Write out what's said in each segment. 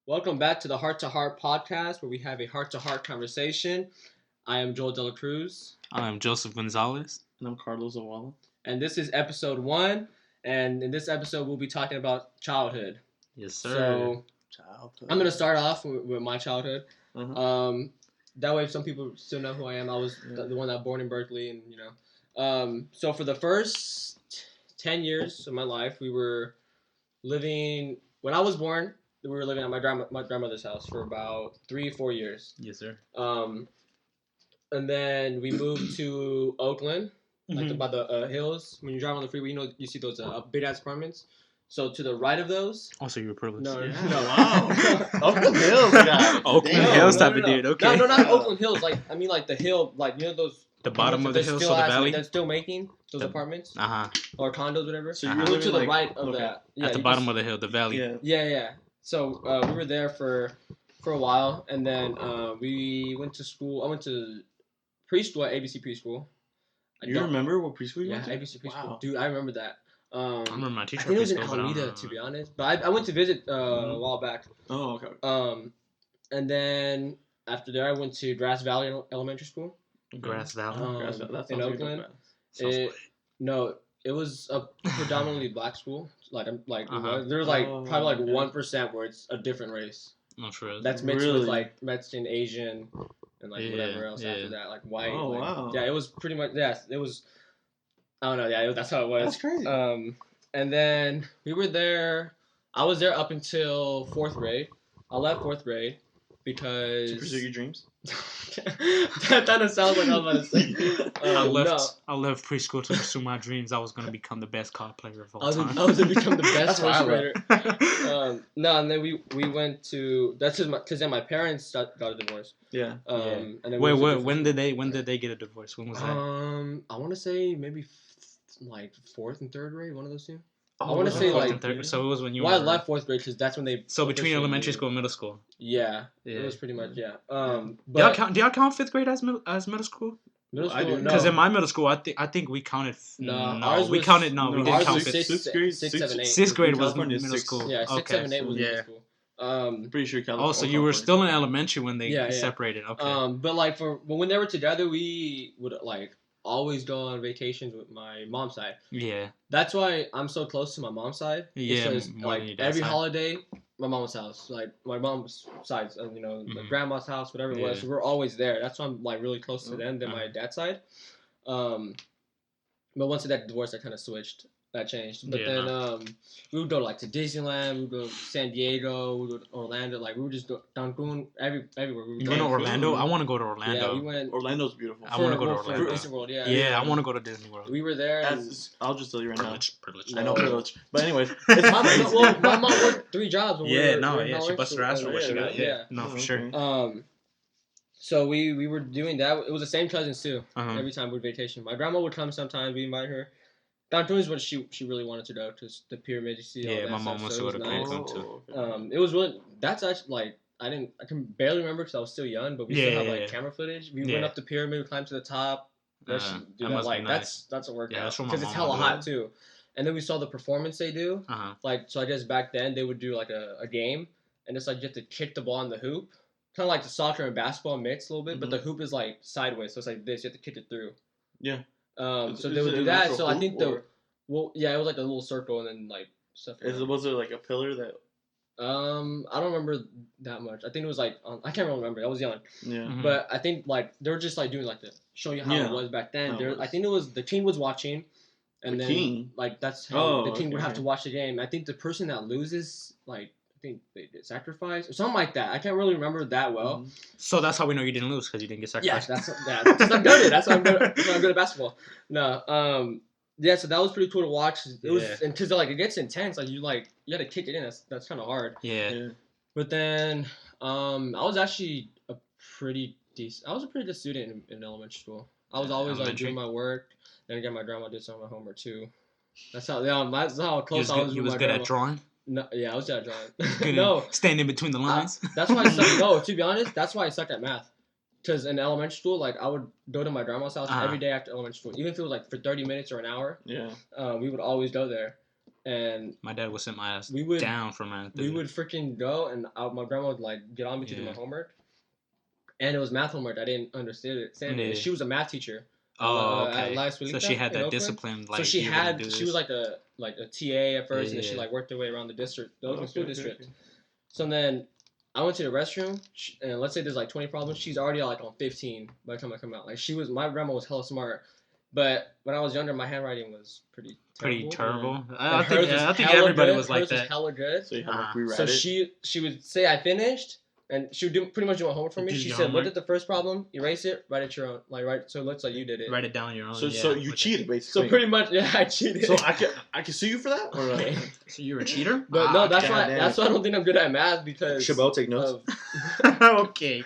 Welcome back to the Heart to Heart podcast, where we have a heart to heart conversation. I am Joel Dela Cruz, I'm Joseph Gonzalez. And I'm Carlos Awala. and this is episode 1. And in this episode, we'll be talking about childhood. Yes, sir. So Childhood. I'm gonna start off with my childhood. Uh-huh. That way, some people still know who I am. I was the one that born in Berkeley, and So for the first 10 years of my life, we were living. When I was born, we were living at my grandmother's house for about 3-4 years. Yes, sir. And then we moved to Oakland, like by the hills. When you drive on the freeway, you see those big ass apartments. So to the right of those. Also, you were privileged. No. Wow. Oakland Hills, guy. Oakland No, Hills no, type of dude. Okay. No, not Oakland Hills. Like I mean, like the hill, like those. The bottom of the hill, so the valley. That's still making those apartments. Or condos, whatever. So you moved to the right of that. Yeah, at the bottom of the hill, the valley. Yeah. So we were there for a while, and then we went to school. I went to preschool at ABC Preschool. You remember what preschool you went to? ABC Preschool. Wow. Dude, I remember that. I remember my teacher. I think it was in Alameda, to be honest. But I went to visit a while back. Oh, okay. And then after there, I went to Grass Valley Elementary School. Grass Valley. That in Oakland. It was a predominantly black school. There was probably 1% where it's a different race. Not sure. That's mixed with like Mexican, Asian, and whatever else after that, like white. Oh, wow. Yeah, it was pretty much. Yeah, it was. I don't know. Yeah, that's how it was. That's crazy. And then we were there. I was there up until 4th grade. I left 4th grade because to pursue your dreams. That kind of sounds like I was about to say. I left preschool to pursue my dreams. I was gonna become the best card player of all time. I was gonna become the best That's what I first grader. And then we went to because then my parents got a divorce. Yeah. And then when did they get a divorce? When was that? I want to say maybe like 4th and 3rd grade, one of those two. Oh, I want to say fourth like and third. So it was when you. I left 4th grade because that's when they. So between elementary school and middle school. Yeah, it was pretty much But do y'all count 5th grade as middle school? Middle school, I do. Because in my middle school, I think we counted. We counted. No, we didn't count 5th. 6th grade, 6th, 7th, 8th. 6th grade was middle Six. school. Yeah, 6th, 7th, 8th was middle school. I'm pretty sure California. Oh, so you were still in elementary when they separated. Okay. But like when they were together, we would like always go on vacations with my mom's side. Yeah. That's why I'm so close to my mom's side. Yeah. Because like every holiday, my mom's house, like my mom's side, my grandma's house, whatever it was, we're always there. That's why I'm like really close to them than my dad's side. But once that divorce, I kind of switched. That changed. But then we would go like to Disneyland, we would go to San Diego, we would go to Orlando, like we would just go Cancun, everywhere. You went to Orlando? I want to go to Orlando. Yeah, we went. Orlando's beautiful. I want to go to Orlando. For Disney World, yeah. Yeah, I want to go to Disney World. We were there. I'll just tell you right Privilege. now. I know privilege. But anyways, my mom worked 3 jobs. She busted her ass for what she got. Yeah, no, for sure. So we were doing that. It was the same cousins too. Every time we would vacation, my grandma would come sometimes. We invite her. Cancun is what she really wanted to go because the pyramids, you see. Yeah, all that my mom wants to go to Cancun too. It was really. That's actually like I can barely remember because I was still young, but we still have like camera footage. We went up the pyramid, we climbed to the top. That's a workout because it's hella hot too. And then we saw the performance they do. So I guess back then they would do like a game, and it's like you have to kick the ball in the hoop. Kind of like the soccer and basketball mix a little bit, but the hoop is like sideways, so it's like this. You have to kick it through. Yeah. So they would do that. So I think it was like a little circle and then like stuff. Was there like a pillar that? I don't remember that much. I think it was like I can't really remember. I was young. Yeah. But I think like they were just like doing like to show you how it was back then. I think it was the king was watching, and then like that's how the king would have to watch the game. I think the person that loses like. I think they did sacrifice or something like that. I can't really remember that well. So that's how we know you didn't lose because you didn't get sacrificed. Yeah, because I'm good at it. That's why I'm good at basketball. No, so that was pretty cool to watch. It was because like it gets intense. Like you had to kick it in. That's kind of hard. Yeah. But then I was actually a pretty good student in elementary school. I was always like doing my work. Then again, my grandma did some of my homework too. That's how close I was. You was good at drawing. No, yeah, I was good at drawing. No, standing between the lines. That's why I sucked. No, to be honest, that's why I sucked at math. Because in elementary school, like I would go to my grandma's house every day after elementary school, even if it was like for 30 minutes or an hour. Yeah. We would always go there, And my dad would send my ass down for math. We would freaking go, and my grandma would like get on me to do my homework. And it was math homework. I didn't understand it. She was a math teacher. Okay. So she had that discipline. Like, so she was like a TA at first, and then she like worked her way around the district, the school district. Okay. So then I went to the restroom, and let's say there's like 20 problems. She's already like on 15 by the time I come out. Like my grandma was hella smart, but when I was younger, my handwriting was pretty terrible. I think everybody was like that. Hers was hella good. So you had to rewrite it. So she would say I finished. And she would pretty much do a homework for me. She said, "Look at the first problem, erase it, write it your own, so it looks like you did it. Write it down your own." So you cheated basically. So pretty much, yeah, I cheated. So I can sue you for that? Or so you're a cheater? But no, that's why I don't think I'm good at math because Chabelle, take notes. Okay.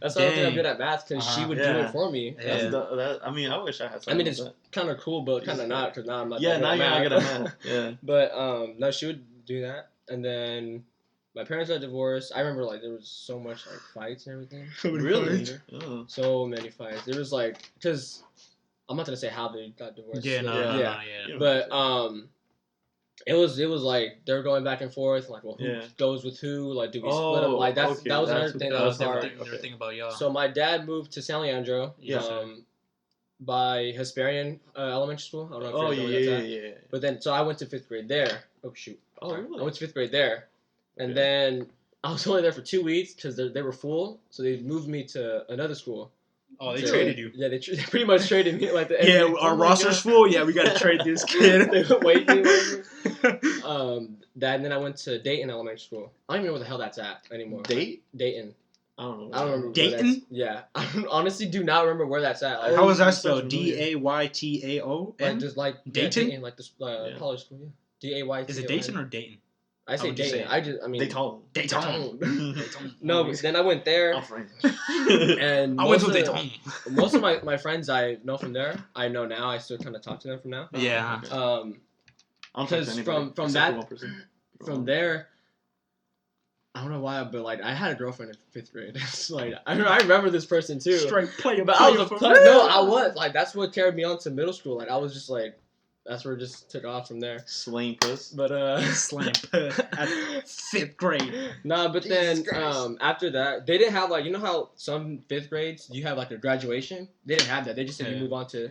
That's why I don't think I'm good at math because she would do it for me. Yeah. I mean, I wish I had something. I mean, it's kind of cool, but kind of not because now I'm not. Yeah, now you're not good at math. Yeah. But no, she would do that, and then. My parents got divorced. I remember like there was so much like fights and everything. Really? So many fights. There was like because I'm not gonna say how they got divorced. Yeah, no. But it was like they were going back and forth like well who goes with who like do we split them like that was another thing that was hard. They were thinking about y'all. So my dad moved to San Leandro. By Hesperian Elementary School. I don't know if you know where that's at. But then so I went to 5th grade there. Oh shoot. Oh really? I went to 5th grade there. And then I was only there for 2 weeks because they were full, so they moved me to another school. Oh, they traded you. Yeah, they pretty much traded me like the. Our roster's full. Yeah, we gotta trade this kid. They would wait me. And then I went to Dayton Elementary School. I don't even know where the hell that's at anymore. Dayton. I don't remember. Dayton? Yeah, I honestly do not remember where that's at. How was that spelled? Dayton? Like just like Dayton, Dayton, like the college school. Yeah, Dayton. Is it Dayton or Dayton? I say Dayton. I mean Dayton. No, but then I went there. And I went to Dayton. Most of my friends I know from there. I know now. I still kind of talk to them from now. Yeah. Because from there, I don't know why, but like I had a girlfriend in 5th grade. It's like I remember this person too. Straight player, but I was like that's what carried me on to middle school. Like I was just like. That's where it just took off from there. Slaying puss. But slaying puss at 5th grade. Nah, but Jesus then after that, they didn't have like how some 5th grades you have like a graduation. They didn't have that. They just said you move on to.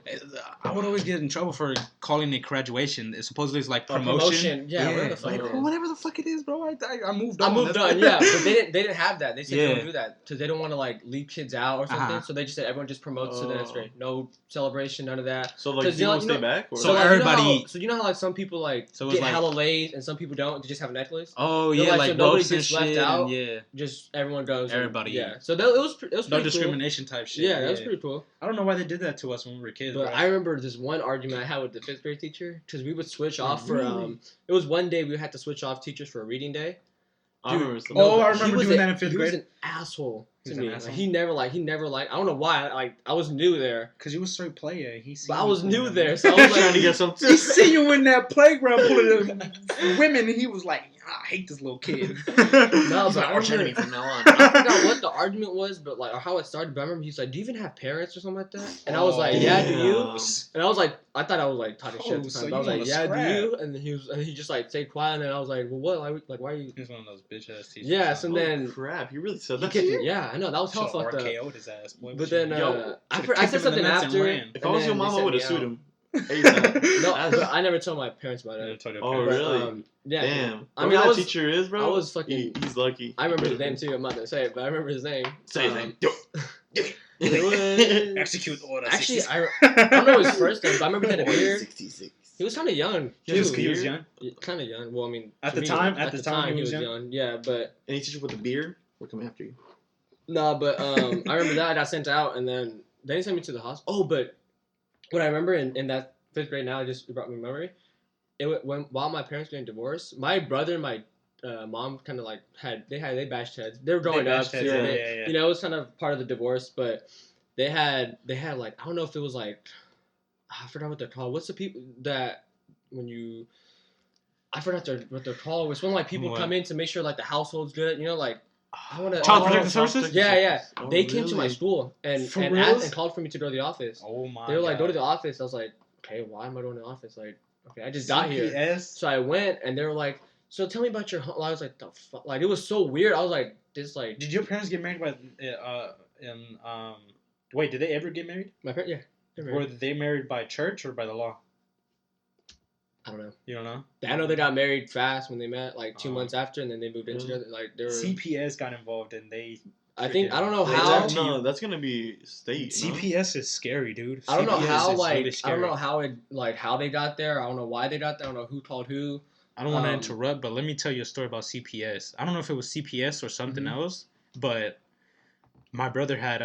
I would always get in trouble for calling it graduation. It supposedly it's like promotion. Yeah, whatever the fuck. Like, whatever the fuck it is, bro. I moved on. I moved on. Yeah, but they didn't have that. They said they don't do that because they don't want to like leave kids out or something. So they just said everyone just promotes to the next grade. No celebration, none of that. So like you stay back. Or? So everybody. So you know how like some people like get hella laid and some people don't. They just have a necklace. Oh yeah, like so nobody gets left out. Yeah, just everyone goes. Everybody. Yeah. So it was no discrimination type shit. Yeah, that was pretty cool. I don't know why they did that to us when we were kids. But I remember this one argument I had with the 5th grade teacher because we would switch off for It was one day we had to switch off teachers for a reading day. Dude, I remember doing that in 5th grade. He was an asshole to me. Like, he never liked. I don't know why. I was new there. Cause you was straight player. But I was new there, so I was trying to get some. He see you in that playground pulling women, and he was like, "I hate this little kid." No, but arch enemy from now on. I forgot what the argument was, but like or how it started. But I remember he's like, "Do you even have parents or something like that?" And I was like, "Yeah, do you?" And I was like, I thought I was like talking shit at the time. So but I was like, "Yeah, do you?" And then he just like stayed quiet, and then I was like, "Well, what? Like, why are you?" He's one of those bitch ass teachers. Yeah, so then crap, he really said that. Yeah, I know that was hell fucked up. RKO'd his ass, boy. But then I said something after. If I was your mom, I would have sued him. No, I never told my parents about it. Oh, really? Yeah. Damn. I mean, that teacher is, bro. I was fucking. He's lucky. I remember his name too. I'm not gonna say it, but I remember his name. Say his name. Do it. Execute order. Actually, I don't know his first name, but I remember he had a beard. 66. He was kind of young. He was young. Kind of young. Well, I mean, at the time, he was young. Yeah, but any teacher with a beard will come after you. No, but I remember that I got sent out, and then they didn't send me to the hospital. Oh, but what I remember in that 5th grade now, it just brought me memory. While my parents were getting divorced, my brother and my mom kind of like they bashed heads. They were growing up, so yeah. You know, it was kind of part of the divorce, but they had like I don't know if it was like I forgot what they're called. What's the people that when you I forgot what they're called. It's when like people come in to make sure like the household's good. You know, like. Child Protective Services? Yeah. Oh, they came to my school and called for me to go to the office. Oh my! They were like, "Go to the office." I was like, "Okay, why am I going to the office?" Like, Okay, I just got here. So I went, and they were like, so tell me about your home. I was like, the fuck? Like, it was so weird. I was like, this, like... Did your parents get married by, wait, did they ever get married? My parents, yeah. Were they married by church or by the law? I don't know. You don't know? I know they got married fast when they met, like 2 months after, and then they moved in together. Like, they were... CPS got involved, and they... I don't know how... No, that's gonna be state. CPS is scary, dude. I don't know how, like... Really I don't know how it... Like, how they got there. I don't know why they got there. I don't know who called who. I don't want to interrupt, but let me tell you a story about CPS. I don't know if it was CPS or something else, but my brother had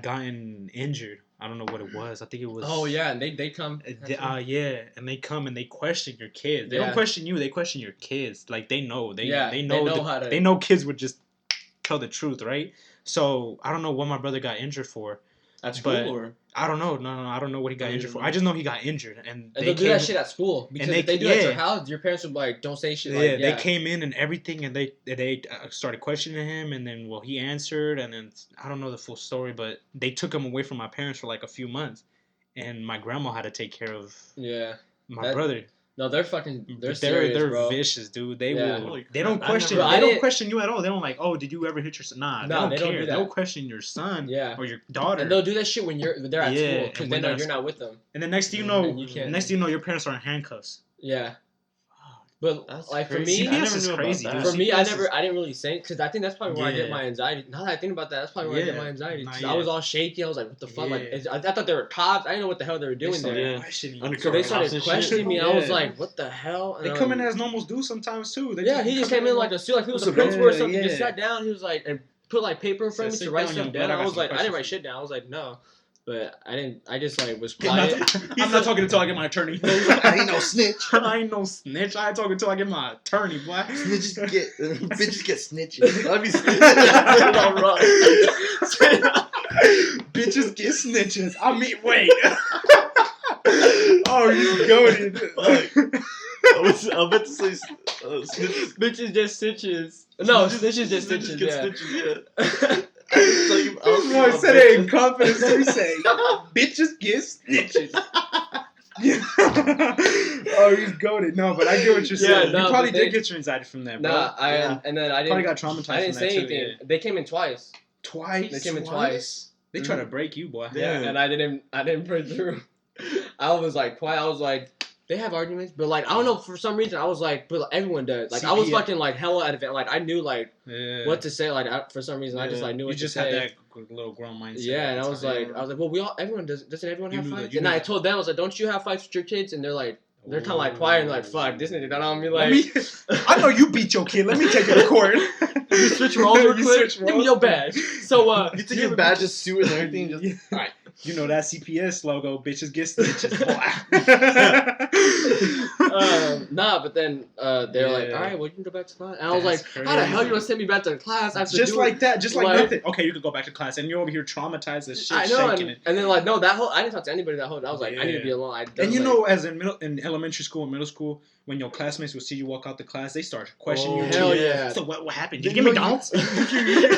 gotten injured. I don't know what it was. I think it was... Oh, yeah, and they come... yeah, and they come and they question your kids. They don't question you, they question your kids. Like, they know. They know kids would just tell the truth, right? So, I don't know what my brother got injured for. At school, or? I don't know. No, I don't know what he got injured for. I just know he got injured. And they'll do that shit at school. Because if they do it at your house, your parents would like, don't say shit. Yeah, they came in and everything, and they started questioning him, and then, he answered, and then, I don't know the full story, but they took him away from my parents for like a few months, and my grandma had to take care of my brother. No, they're serious, they're bro. vicious, dude. They don't question you at all. They don't like, oh, did you ever hit your son? Nah, they don't care. They'll question your son or your daughter. And they'll do that shit when they're at school because they know you're not with them. And then next thing you know, your parents are in handcuffs. Yeah. But that's like crazy. for me, CPS is crazy. For me, I didn't really think because I think that's probably where I get my anxiety. Now that I think about that, that's probably where I get my anxiety. I was all shaky. I was like, "What the fuck?" Like, I thought they were cops. I didn't know what the hell they were doing there. So they started questioning me. I was like, "What the hell?" And they come in as normals do sometimes too. He just came in like a suit, like he was a principal or something. Just sat down. He was like, and put like paper in front of me to write stuff down. I was like, I didn't write shit down. I was like, no. But I just like was quiet. I'm not talking until I get my attorney. I ain't no snitch. I ain't no snitch. I ain't talking until I get my attorney, boy. Bitches get snitches. Let me Bitches get snitches. I mean, wait. Oh, you goated. I meant to say snitches. Bitches just stitches. No, snitches just stitches. Yeah. I said it in confidence. We say, bitches get snitches. Oh, he's goated. No, but I get what you're saying. You probably did get your anxiety from that, bro. And then I didn't. Probably got traumatized. I didn't say anything. Yeah. They came in twice. They came in twice. They try to break you, boy. Yeah, and I didn't break through. I was like quiet. I was like, they have arguments, but like I don't know, for some reason I was like, but everyone does. Like I was fucking like hella at event. Like I knew like what to say. Like for some reason I just like knew what to say. You just had that little grown mindset. Yeah, and I was like, well, everyone does. Doesn't everyone have fights? And I told them, I was like, don't you have fights with your kids? And they're like, they're kind of like quiet and like, fuck, this nigga done on me. Like, I know you beat your kid. Let me take it to court. You switch roles real quick. Give me your badge. So you take your badge, just suit and everything. Just all right. You know that CPS logo, bitches get stitches, boy. But then they're like, all right, well, you can go back to class. And I was like, how the hell you gonna send me back to class? Just like that, just like nothing. Okay, you can go back to class, and you're over here traumatized as shit, I know, and then like, no, I didn't talk to anybody that whole day. I was like, I need to be alone. And you know, as in elementary school and middle school, when your classmates would see you walk out the class, they start questioning you. Hell yeah. So what happened? Did you get McDonald's? Did you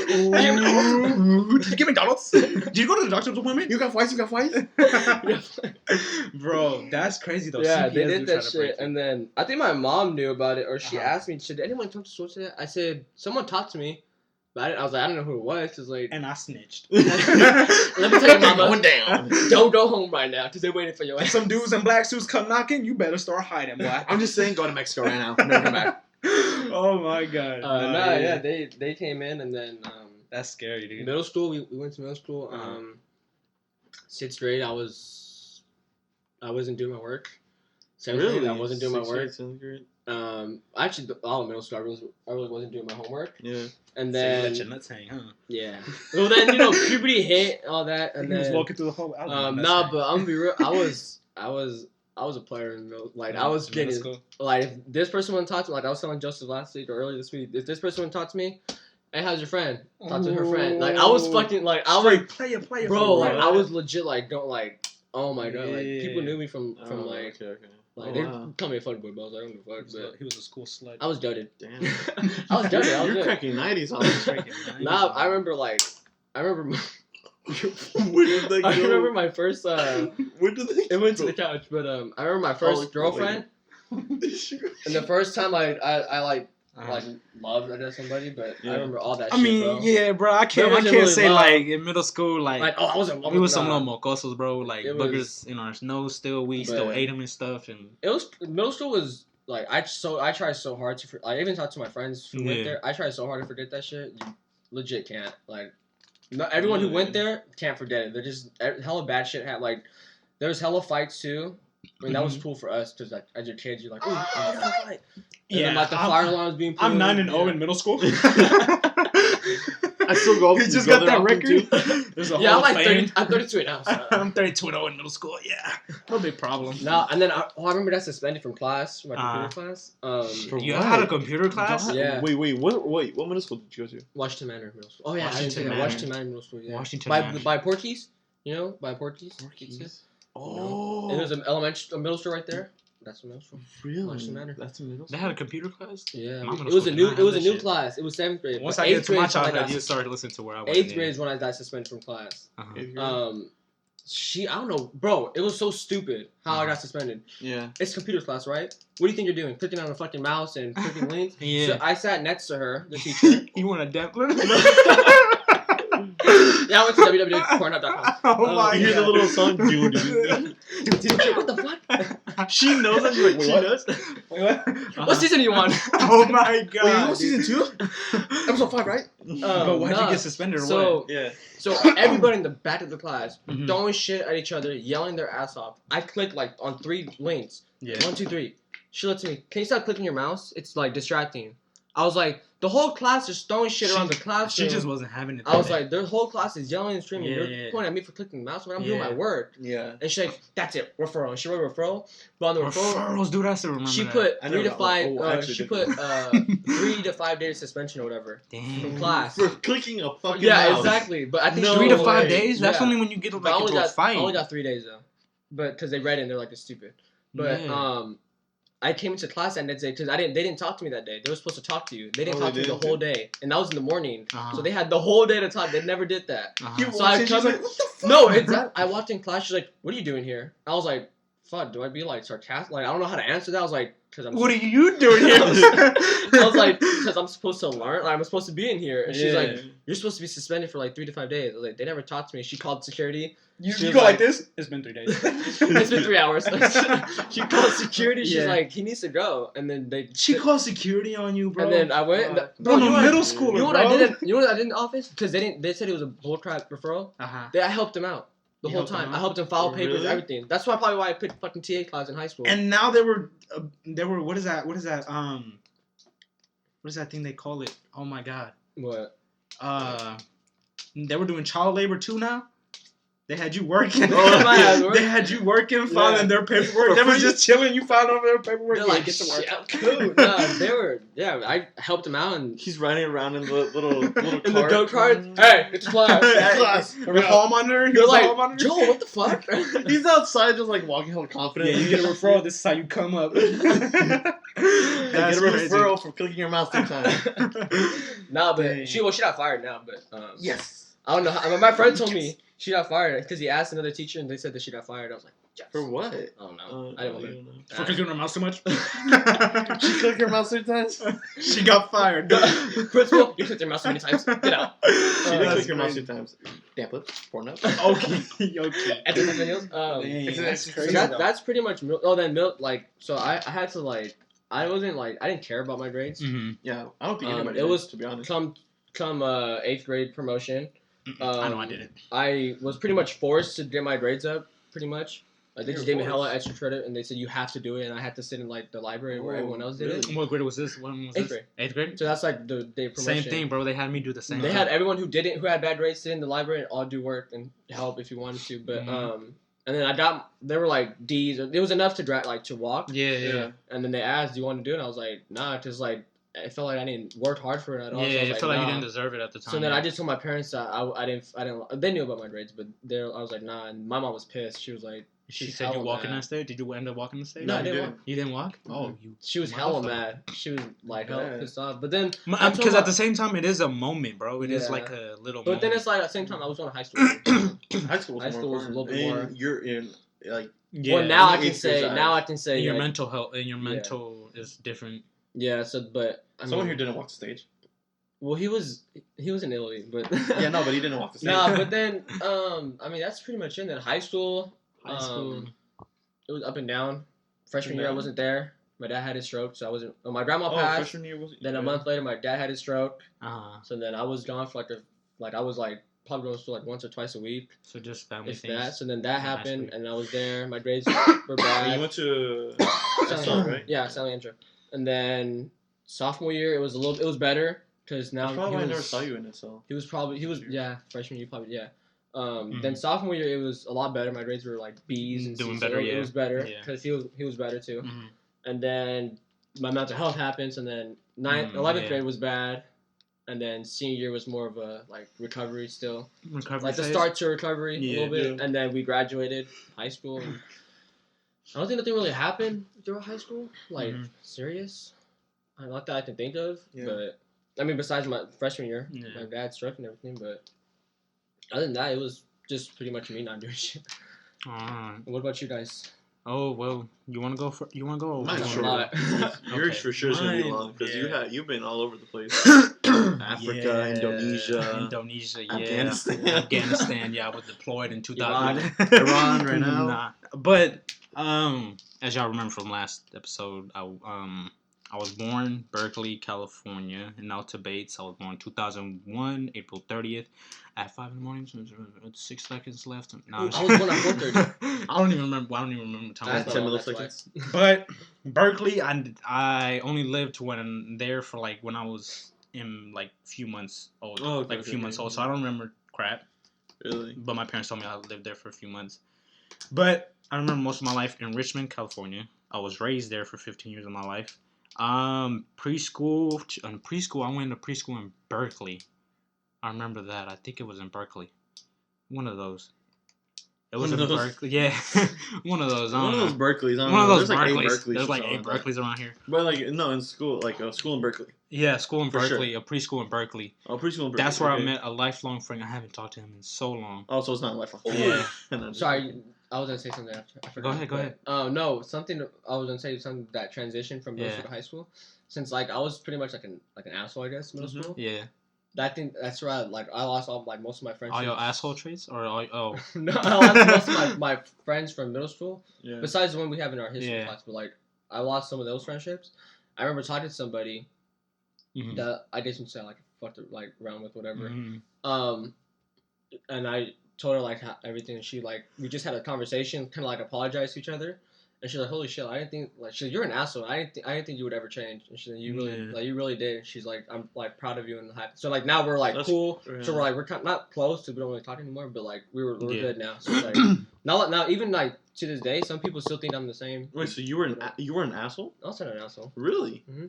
get McDonald's? Did you go to the doctor's appointment? You got fights? Bro, that's crazy though. Yeah, they did that shit. And then I think my mom knew about it, or she asked me, did anyone talk to Switch today? I said, someone talked to me. But I was like, I don't know who it was. Cause like, and I snitched. Let me tell you, mama. Going down. Don't go home right now, cause they're waiting for you. If some dudes in black suits come knocking, you better start hiding, boy. I'm just saying, go to Mexico right now. Never come back. Oh my god. Yeah, they came in and then that's scary, dude. Middle school, we went to middle school. 6th grade, I wasn't doing my work. 7th grade, I wasn't doing my work. 7th grade. Actually, all of middle school, I really wasn't doing my homework. Yeah. And then so you let your nuts hang, huh? Yeah. Well, then puberty hit, all that, and he was walking through the whole. But I'm gonna be real. I was a player in middle. Like I was getting like if this person wouldn't talk to me. Like I was telling Joseph last week or earlier this week. If this person wouldn't talk to me, hey, how's your friend? Talk to her friend. Like I was fucking like I was player, bro. Like I was legit like don't like. Oh my god! Like people knew me from like. Okay. Like they call me a fuck boy, but I was like, I don't give a fuck. But he was a school slut. I was doted. Damn. I was doted. You're cracking 90s on this. Nah, I remember Where did that go? I remember my first. Where did they? It went to the couch, but I remember my first girlfriend. And the first time I like loved somebody, but I remember all that. Shit, bro. I can't really say like in middle school, like I wasn't. We was some little mocosos, bro. Like boogers in our nose. We still ate them and stuff. And it was middle school was like I tried so hard to. I even talked to my friends who went there. I tried so hard to forget that shit. You legit can't. Like, everyone who went there can't forget it. They're just hella bad shit. There was hella fights too. I mean, that was cool for us because, like, as your kids, you're like, oh, fight. And then, like, the fire alarm was being put. I'm 9-0 in middle school. I still go. You just got that record. There's a I'm like 30. I'm 32 now. So. I'm 32-0 in middle school. Yeah, no big problem. No, and then I remember that suspended from class, from my computer class. You had a computer class? Yeah. Wait. What middle school did you go to? Washington Manor Middle School. Oh yeah, Washington Manor Middle School. Yeah. Washington Manor. By Porky's, by Porky's. Oh. And there's a middle school right there. That's a middle school. Really? That's a middle school. They had a computer class? Yeah. It was a new class. It was 7th grade. Once I get to my childhood, you started listening to where I was. 8th grade is when I got suspended from class. I don't know, bro. It was so stupid how I got suspended. Yeah. It's computer class, right? What do you think you're doing? Clicking on a fucking mouse and clicking links? Yeah. So I sat next to her, the teacher. You want a Dempler? Yeah, I went to www.pornhub.com. Oh my god. You hear the little song, dude. What the fuck? She knows that. She's like, wait, she knows? What? What season are you on? Oh my god. Wait, you on season 2? Episode 5, right? But why'd you get suspended or what? Yeah. So everybody in the back of the class throwing shit at each other, yelling their ass off. I clicked like on 3 links. Yeah. 1, 2, 3. She looked at me. Can you stop clicking your mouse? It's like distracting. I was like, the whole class is throwing shit around the classroom. She just wasn't having it. I was like, their whole class is yelling and screaming. They're pointing at me for clicking the mouse when I'm doing my work. Yeah. And she's like, that's it, referral. And she wrote referral. But on the referrals, dude, I still remember. She put 3 to 5. She put 3 to 5 days suspension or whatever. Damn. From class For clicking a fucking mouse. Yeah, exactly. But I think 3 to 5 days. That's only when you get like into a fight. I only got 3 days though, but because they read it and they're like, it's stupid. But I came into class that day because they didn't talk to me that day. They were supposed to talk to you. They didn't talk to me the whole day, and that was in the morning. So they had the whole day to talk. They never did that. So I come like, what the fuck? No, I walked in class. She's like, "What are you doing here?" I was like, "Fuck, do I be like sarcastic? Like I don't know how to answer that." I was like, "Cause I'm." What are you doing here? I was like, "Cause I'm supposed to learn. Like, I'm supposed to be in here." And she's like, "You're supposed to be suspended for like 3 to 5 days." I was like, "They never talked to me." She called security. You go like this? It's been 3 days. It's been 3 hours. She called security. She's like, he needs to go. And then she called security on you, bro. And then I went. Bro, you middle school. You know what I did? You know what I did in the office? Because they said it was a bullcrap referral. I helped him out the whole time. I helped him file papers, everything. That's probably why I picked fucking TA class in high school. And now they were what is that? What is that thing they call it? Oh my god. What? They were doing child labor too now. They had you working. They had you working, filing their paperwork. They were just chilling. You filed over their paperwork. They're like, get to work. Cool. Nah, they were. Yeah, I helped him out, and he's riding around in the little in the go kart. Hey, it's class. It's class. The hall monitor. You're like, Joel, what the fuck? He's outside, just like walking hella confident. Yeah, you get a referral. This is how you come up. Get a referral for clicking your mouse 3 times. Nah, but she got fired now. But yes, I don't know. My friend told me. She got fired because he asked another teacher and they said that she got fired. I was like, yes. For what? I don't know. I don't know. For clicking her mouse too much? She clicked her mouse 3 times? She got fired. Principal, you clicked your mouse so many times. Get out. She did click her mouse 3 times. Damn it. Pornhub. Okay. That's crazy. That's pretty much milk. Oh, then milk, like, so I had to, like, I didn't care about my grades. Mm-hmm. Yeah, I don't think anybody it was, to be honest. Come 8th grade promotion. I know I did it. I was pretty much forced to get my grades up, pretty much. Like, they just gave me hella extra credit, and they said you have to do it, and I had to sit in like the library where everyone else did it. What grade was this? When was 8th grade. 8th grade. So that's like the day promotion. Same thing, bro. They had me do the same. They had everyone who had bad grades sit in the library and all do work and help if you wanted to. But and then they were like D's. It was enough to walk. Yeah. And then they asked, "Do you want to do it?" And I was like, "Nah," because like. I felt like I didn't work hard for it at all. Yeah, so I felt like you didn't deserve it at the time. So then I just told my parents that I didn't. They knew about my grades, but I was like, nah. And my mom was pissed. She was like, She said you walking that stage. Did you end up walking the stage? No, I didn't walk. You didn't walk? Mm-hmm. Oh, you. She was hella mad. She was like hella pissed off. But then because at the same time, it is a moment, bro. It is like a little. But then it's like at the same time, I was going to high school. High school was a little bit more. You're in like. Yeah. Well, now I can say. Now I can say. Your mental health and your mental is different. Yeah. So, but someone here didn't walk the stage. Well, he was in Italy, but yeah, no, but he didn't walk the stage. No, but then I mean that's pretty much it. Then high school. It was up and down. Freshman year, I wasn't there. My dad had his stroke, so I wasn't. Well, my grandma passed. Freshman year wasn't. Then a month later, my dad had his stroke. So then I was gone for I was probably going to school once or twice a week. So just family things. That. So then that happened, and I was there. My grades were bad. You went to right? Yeah, San Leandro. And then sophomore year, it was better because now. That's probably why I never saw you in SL. Freshman year probably Then sophomore year it was a lot better. My grades were B's and doing C's, better. So it was better because he was better too. Mm-hmm. And then my mental health happens, and then 11th grade was bad, and then senior year was more of a recovery still. Recovery the start to recovery a little bit, and then we graduated high school. And I don't think nothing really happened throughout high school, serious. Not that I can think of, but I mean besides my freshman year, my dad's stroke and everything, but. Other than that, it was just pretty much me not doing shit. What about you guys? Oh well, you want to go? Mine's short. Yours for sure is gonna be long because you've been all over the place. Africa, Indonesia, Afghanistan. I was deployed in 2000. Iran right now. Nah, but as y'all remember from last episode, I was born Berkeley, California, in Alta Bates. I was born 2001, April 30th. At 5 in the morning, so 6 seconds left. No, I was born at 4:30. I don't even remember the time. 10 milliseconds. But Berkeley, I only lived when there for when I was in few months old. A few months old. So I don't remember crap. Really? But my parents told me I lived there for a few months. But I remember most of my life in Richmond, California. I was raised there for 15 years of my life. Preschool, I went to preschool in Berkeley. I remember that. I think it was in Berkeley. One of those. It was in Berkeley. Yeah. One of those. One of those Berkeleys. One of those Berkeleys. There's 8 Berkeleys around here. But in school, a school in Berkeley. Yeah, school in Berkeley. Sure. A preschool in Berkeley. Oh, preschool in Berkeley. That's where I met a lifelong friend. I haven't talked to him in so long. Oh, so it's not lifelong. Yeah. Sorry, I was gonna say something after. I forgot. Go ahead. Oh no, something I was gonna say something that transition from middle school to high school. Since I was pretty much an asshole, I guess, middle school. Yeah. I think that's where I lost most of my friends. All your asshole traits, or no, I lost most of my friends from middle school. Yeah. Besides the one we have in our history class, but I lost some of those friendships. I remember talking to somebody that I didn't say fucked around with whatever. Mm-hmm. And I told her everything. And she we just had a conversation, kind of apologized to each other. And she's like, "Holy shit! I didn't think she's you're an asshole. I didn't think you would ever change." And she's like, "You really you really did." And she's like, "I'm proud of you and happy." So now we're cool. Yeah. So we're kind of not close, so we don't really talk anymore. But we're good now. So now even to this day, some people still think I'm the same. Wait, so you were an asshole? I was not an asshole. Really? Mm-hmm.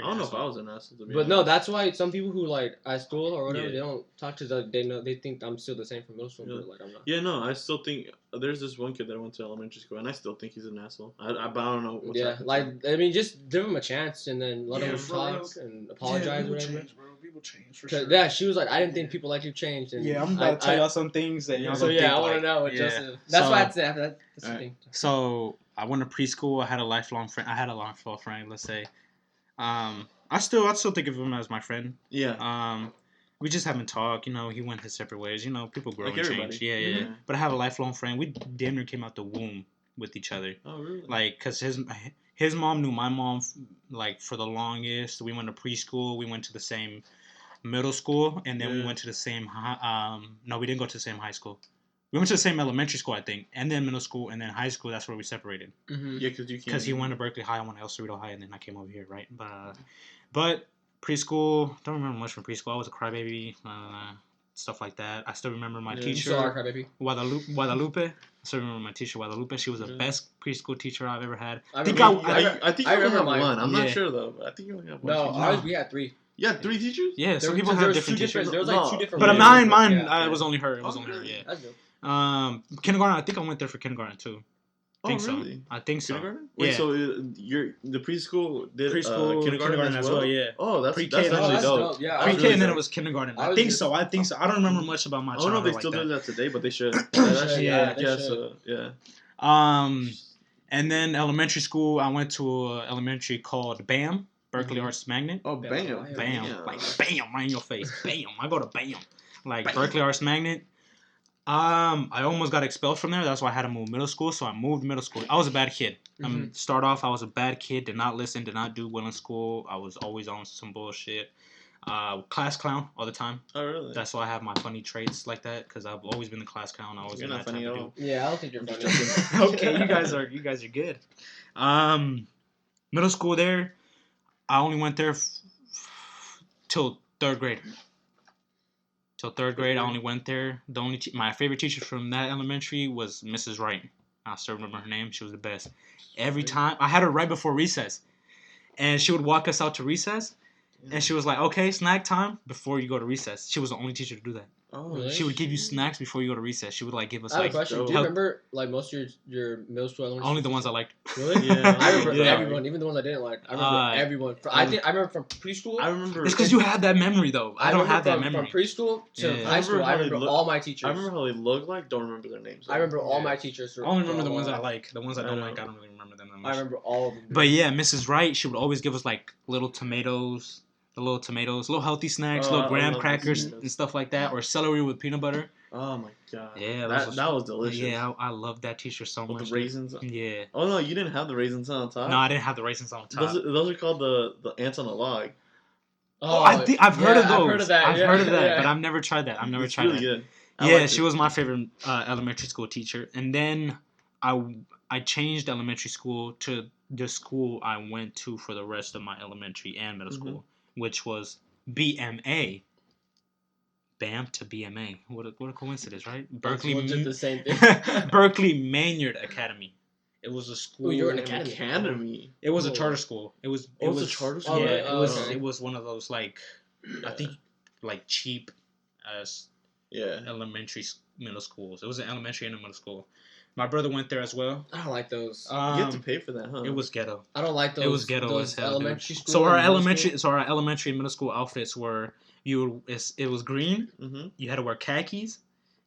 I don't know if I was an asshole to be honest. No, that's why some people who at school or whatever they don't talk to they think I'm still the same from middle school, but I'm not. Yeah, no, I still think there's this one kid that I went to elementary school, and I still think he's an asshole. I don't know. What's I mean, just give him a chance and then let him talk and apologize, whatever. Change, bro. People change for sure. Yeah, she was like, I didn't think people like you changed. And I'm about to tell y'all some things that y'all. So I want to know what Joseph. That's why I'd say that's the thing. So I went to preschool. I had a lifelong friend. Let's say. I still think of him as my friend. Yeah. We just haven't talked. He went his separate ways. People grow and change. Yeah. But I have a lifelong friend. We damn near came out the womb with each other. Oh, really? Cause his mom knew my mom for the longest. We went to preschool. We went to the same middle school, and then we went to the same. No, we didn't go to the same high school. We went to the same elementary school, I think, and then middle school, and then high school. That's where we separated. Mm-hmm. Yeah, because he went to Berkeley High, I went to El Cerrito High, and then I came over here, right? But preschool, don't remember much from preschool. I was a crybaby, stuff like that. I still remember my teacher. You still are a crybaby? Guadalupe. I still remember my teacher, Guadalupe. She was the best preschool teacher I've ever had. I think I remember one. I'm not sure though. But I think you only have one. No, ours we had 3. Yeah, 3 teachers. Yeah, some people have different teachers. There was 2 different. But mine, it was only her. It was only her. Yeah. That's good. Kindergarten. I think I went there for kindergarten too. think really? So. I think so. Kindergarten? Wait, yeah. So the preschool did kindergarten as well. Yeah. Oh, that's pre-K. That's dope. Yeah. Pre-K really and then it was kindergarten. I think so. I don't remember much about my childhood. I don't know if they still do that today, but they should. Yeah. Yeah. And then elementary school, I went to an elementary called BAM, Berkeley Arts Magnet. Oh, bam. Like bam, right in your face. Bam. I go to BAM. Like Berkeley Arts Magnet. I almost got expelled from there. That's why I had to move middle school. So I moved middle school. I was a bad kid. Start off, I was a bad kid. Did not listen. Did not do well in school. I was always on some bullshit. Class clown all the time. Oh, really? That's why I have my funny traits like that, because I've always been the class clown. I always been that type of dude. Yeah, I don't think you're funny. Okay, you guys are good. Middle school there, I only went there till third grade. I only went there. The only my favorite teacher from that elementary was Mrs. Wright. I still remember her name. She was the best. Every time I had her right before recess, and she would walk us out to recess. And she was like, okay, snack time before you go to recess. She was the only teacher to do that. Oh, really? She would give you snacks before you go to recess. She would like give us. I have a question. Do you remember like most of your middle school? Elementary only the ones I liked. Really? Yeah. I remember everyone, even the ones I didn't like. I remember everyone. I remember from preschool. I remember. It's because you have that memory though. I don't have that memory. From preschool to high school, I remember all my teachers. I remember how they looked like. Don't remember their names. I remember all my teachers. I only remember the ones I like. The ones I don't like, I don't really remember them that much. I remember all of them. But yeah, Mrs. Wright, she would always give us like little tomatoes. Little healthy snacks, little graham crackers and stuff like that, or celery with peanut butter. Oh my god! Yeah, that was delicious. Yeah, I love that teacher so much. With the raisins. Yeah. Oh no, you didn't have the raisins on top. No, I didn't have the raisins on top. Those are called the ants on a log. Oh, I've heard of those. I've heard of that. I've heard of that, but I've never tried that. It's really good. Yeah, she was my favorite elementary school teacher, and then I changed elementary school to the school I went to for the rest of my elementary and middle school, which was BMA. BAM to BMA. What a coincidence, right? Berkeley. The same thing. Berkeley Maynard Academy. It was a school. Oh, you're an academy. It was a charter school. It was a charter school. Yeah, it was one of those like, I think like cheap as elementary middle schools. It was an elementary and a middle school. My brother went there as well. I don't like those. You have to pay for that, huh? It was ghetto. I don't like those. It was ghetto as hell, elementary school. So our elementary and middle school outfits were it was green. Mm-hmm. You had to wear khakis.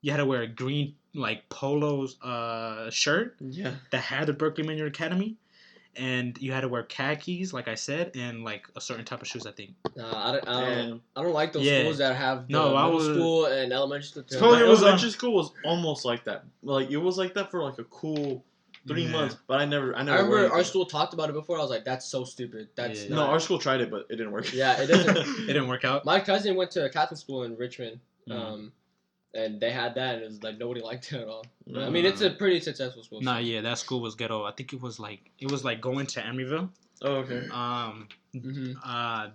You had to wear a green like polo's shirt. Yeah. That had the Berkeley Maynard Academy. And you had to wear khakis, like I said, and like a certain type of shoes, I think. I don't like those schools that have middle school and elementary school. Elementary school was almost like that. Like it was like that for like a cool 3 months, but I never. I remember our school talked about it before. I was like, "That's so stupid." That's no. Our school tried it, but it didn't work. Yeah, it doesn't. It didn't work out. My cousin went to a Catholic school in Richmond. And they had that, and it was like nobody liked it at all. But, I mean, it's a pretty successful school. Nah, yeah, that school was ghetto. I think it was like going to Emeryville. Oh, okay.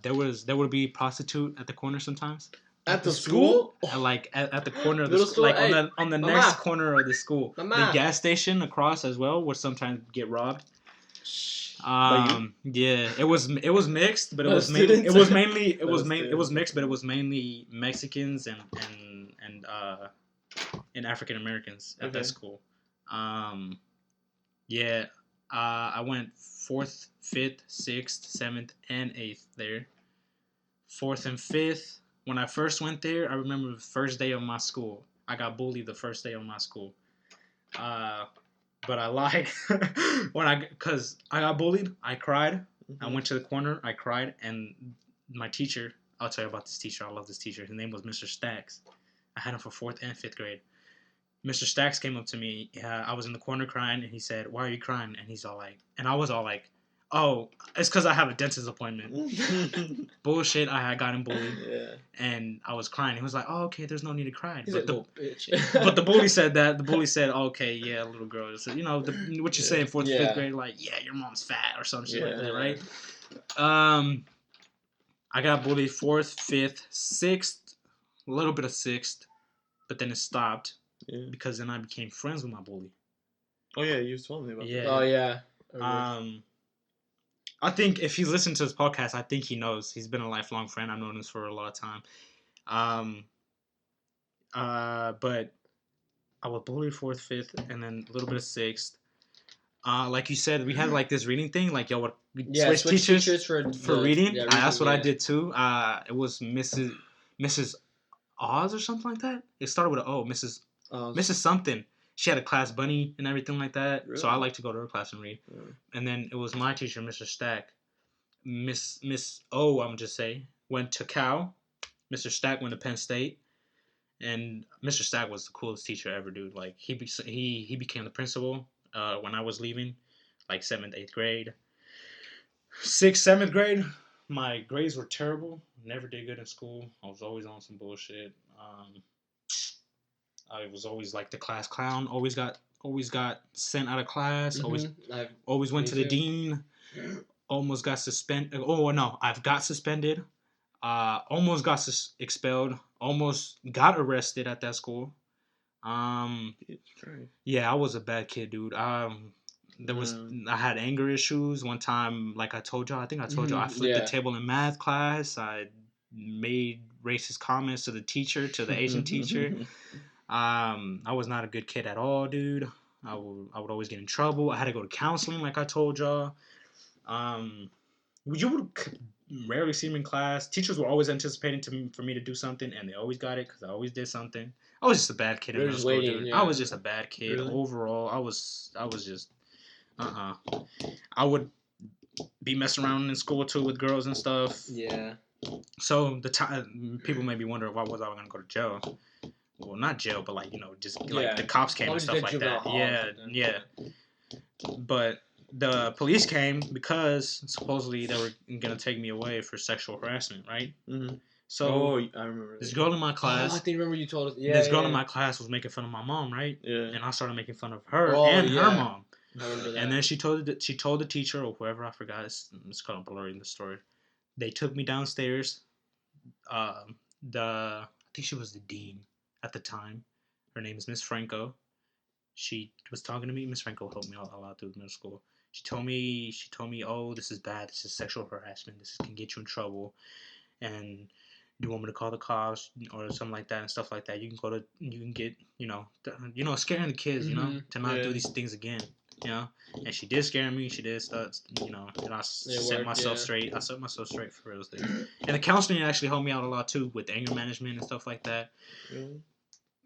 There would be a prostitute at the corner sometimes. At the school? At the corner of the school, like on the next corner of the school. The gas station across as well would sometimes get robbed. Yeah, it was mixed, but it was mainly Mexicans and African Americans at that school. I went 4th, 5th, 6th, 7th, and 8th there. 4th and 5th, when I first went there, I remember the first day of my school. I got bullied the first day of my school. But I lied because I got bullied. I cried. I went to the corner. I cried, and my teacher. I'll tell you about this teacher. I love this teacher. His name was Mr. Stacks. I had him for 4th and 5th grade. Mr. Stacks came up to me. I was in the corner crying, and he said, "Why are you crying?" And he's all like, and I was all like, "Oh, it's because I have a dentist appointment." Bullshit. I had gotten bullied, and I was crying. He was like, "Oh, okay. There's no need to cry." He's bitch. But the bully said that. The bully said, "Okay, yeah, little girl." So, what you say in 4th, 5th grade, like, yeah, your mom's fat or some shit like that, right? I got bullied 4th, 5th, 6th, a little bit of 6th, but then it stopped because then I became friends with my bully. Oh yeah, you told me about that. Oh yeah. I think if he's listened to this podcast, I think he knows. He's been a lifelong friend. I've known him for a lot of time. But I was bullied 4th, 5th, and then a little bit of 6th. Like you said, we had like this reading thing. Like y'all would switch teachers for reading. Reading. That's what I did too. It was Mrs. Oz or something like that. It started with an O. Mrs. something. She had a class bunny and everything like that. Really? So I like to go to her class and read. Yeah. And then it was my teacher, Mr. Stack. Miss O, I'm just say, went to Cal. Mr. Stack went to Penn State. And Mr. Stack was the coolest teacher ever, dude. Like he became the principal when I was leaving, like 7th, 8th grade. 6th, 7th grade, my grades were terrible. Never did good in school. I was always on some bullshit. I was always like the class clown. Always got sent out of class. Mm-hmm. Always went to the dean. Almost got suspended. Oh no, I've got suspended. Almost got expelled. Almost got arrested at that school. Yeah, I was a bad kid, dude. I had anger issues one time. Like I told y'all, I I flipped the table in math class. I made racist comments to the Asian teacher. I was not a good kid at all, dude. I would always get in trouble. I had to go to counseling, like I told y'all. You would rarely see me in class. Teachers were always anticipating for me to do something, and they always got it because I always did something. I was just a bad kid in middle school, dude. Yeah. I was just a bad kid overall. I was just I would be messing around in school too with girls and stuff. Yeah. So the time people may be wondering why was I going to go to jail. Well, not jail, but like just like the cops came and stuff like that. Yeah. But the police came because supposedly they were gonna take me away for sexual harassment, right? Mm-hmm. So I remember this girl in my class. I think remember you told us. Yeah, this girl in my class was making fun of my mom, right? Yeah. And I started making fun of her and her mom. I remember that. And then she told the teacher or whoever, I forgot. It's kind of blurry in the story. They took me downstairs. I think she was the dean at the time. Her name is Miss Franco. She was talking to me. Miss Franco helped me out a lot through middle school. She told me, oh, this is bad. This is sexual harassment. This can get you in trouble. And do you want me to call the cops or something like that and stuff like that? You can get, scaring the kids, to not do these things again, And she did scare me. She did stuff, and I set myself straight. I set myself straight for those things. And the counseling actually helped me out a lot too with anger management and stuff like that. Mm-hmm.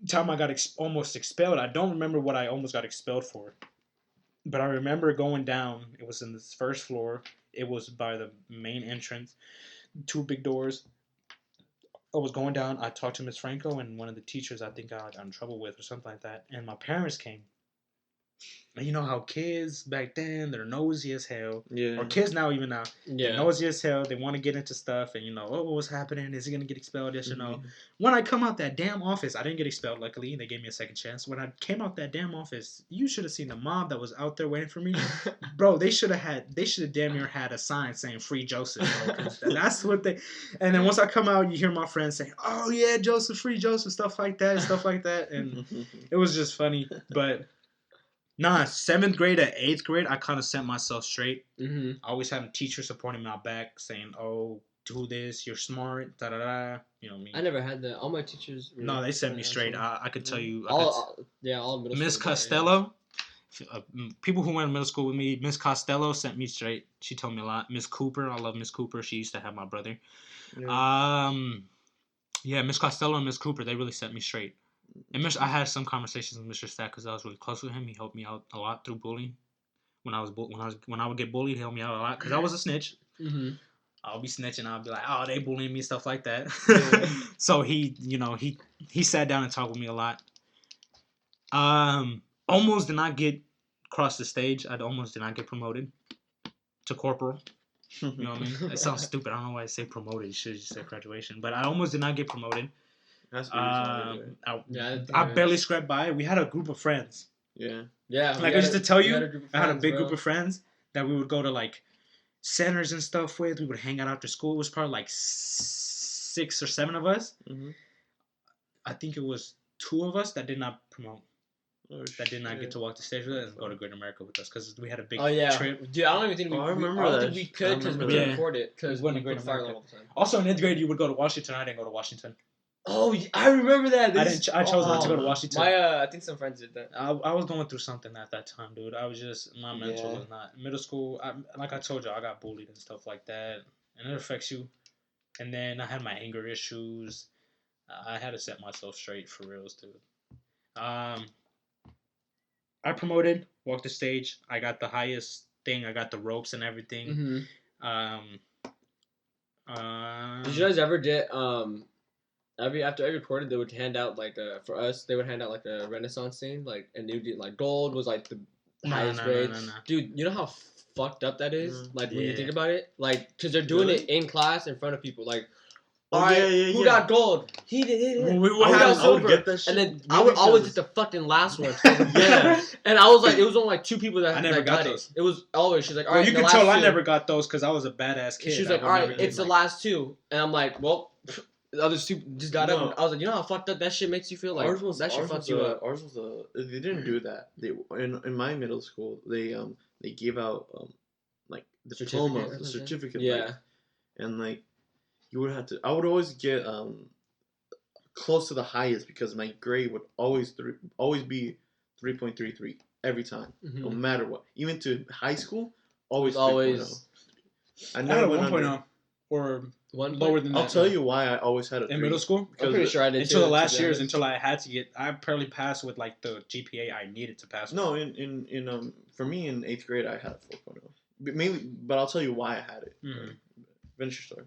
Time I got almost expelled, I don't remember what I almost got expelled for, but I remember going down. It was in this first floor. It was by the main entrance, 2 big doors. I was going down. I talked to Miss Franco and one of the teachers I think I got in trouble with or something like that, and my parents came. And you know how kids back then, they're nosy as hell. Yeah. Or kids now, even now. Yeah. They're nosy as hell. They want to get into stuff and, what's happening? Is he going to get expelled? Yes or no? When I come out that damn office, I didn't get expelled, luckily. They gave me a second chance. When I came out that damn office, you should have seen the mob that was out there waiting for me. Bro, they should have damn near had a sign saying free Joseph. Bro, that's what they... And then once I come out, you hear my friends saying, oh yeah, Joseph, free Joseph, stuff like that. And it was just funny. But... Nah, 7th grade to 8th grade, I kind of set myself straight. Mm-hmm. I always had a teacher supporting my back, saying, "Oh, do this. You're smart." Da da da. You know what I mean? I never had that. All my teachers. Really they set me straight. I could tell you. All middle Miss Costello. People who went to middle school with me, Miss Costello sent me straight. She told me a lot. Miss Cooper, I love Miss Cooper. She used to have my brother. Yeah. Miss Costello and Miss Cooper, they really set me straight. And I had some conversations with Mr. Stack because I was really close with him. He helped me out a lot through bullying. When I would get bullied, he helped me out a lot because I was a snitch. Mm-hmm. I'll be snitching. I'll be like, oh, they bullying me, stuff like that. Yeah. So he sat down and talked with me a lot. Almost did not get across the stage. I almost did not get promoted to corporal. You know what I mean? It sounds stupid. I don't know why I say promoted. You should just say graduation. But I almost did not get promoted. That's I barely scraped by. We had a group of friends. Yeah. Like I used to tell you, I had a big group of friends that we would go to like centers and stuff with. We would hang out after school. It was probably like 6 or 7 of us. Mm-hmm. I think it was 2 of us that did not promote. That did not get to walk the stage with us and go to Great America with us because we had a big trip. Dude, I don't even think we could because we couldn't afford it because we went to Great America. Also in 8th grade, you would go to Washington. I didn't go to Washington. Oh, I remember that. I chose not to go to Washington. I think some friends did that. I was going through something at that time, dude. I was just my mental was not middle school. Like I told you, I got bullied and stuff like that, and it affects you. And then I had my anger issues. I had to set myself straight for reals, dude. I promoted, walked the stage. I got the highest thing. I got the ropes and everything. Mm-hmm. Did you guys ever get after every quarter they would hand out like for us they would hand out like a Renaissance thing and they would get like gold was like the highest grade. No. Dude, you know how fucked up that is? Like when you think about it, like because they're doing it in class in front of people, like. Who got gold? He did. Who got silver? And then I would always get the fucking last one. Yeah. And I was like, it was only like 2 people that got those. It was always, she's like, all right. You can tell I never got those because I was a badass kid. She's like, all right, it's the last 2. And I'm like, well, the other 2 just got up. And I was like, you know how fucked up that shit makes you feel? Like, that shit fucks you up. Ours was they didn't do that. They in my middle school, they gave out like the diploma, the certificate. Yeah. And like. You would have to. I would always get close to the highest because my grade would always be 3.33 every time, no matter what. Even to high school, always. I never went 1.0 or lower than that. I'll tell you why I always had a 3. In middle school. I'm pretty sure I did until the last years until I had to get. I barely passed with like the GPA I needed to pass. No, in for me in 8th grade I had a 4.0. But I'll tell you why I had it. Finish your story.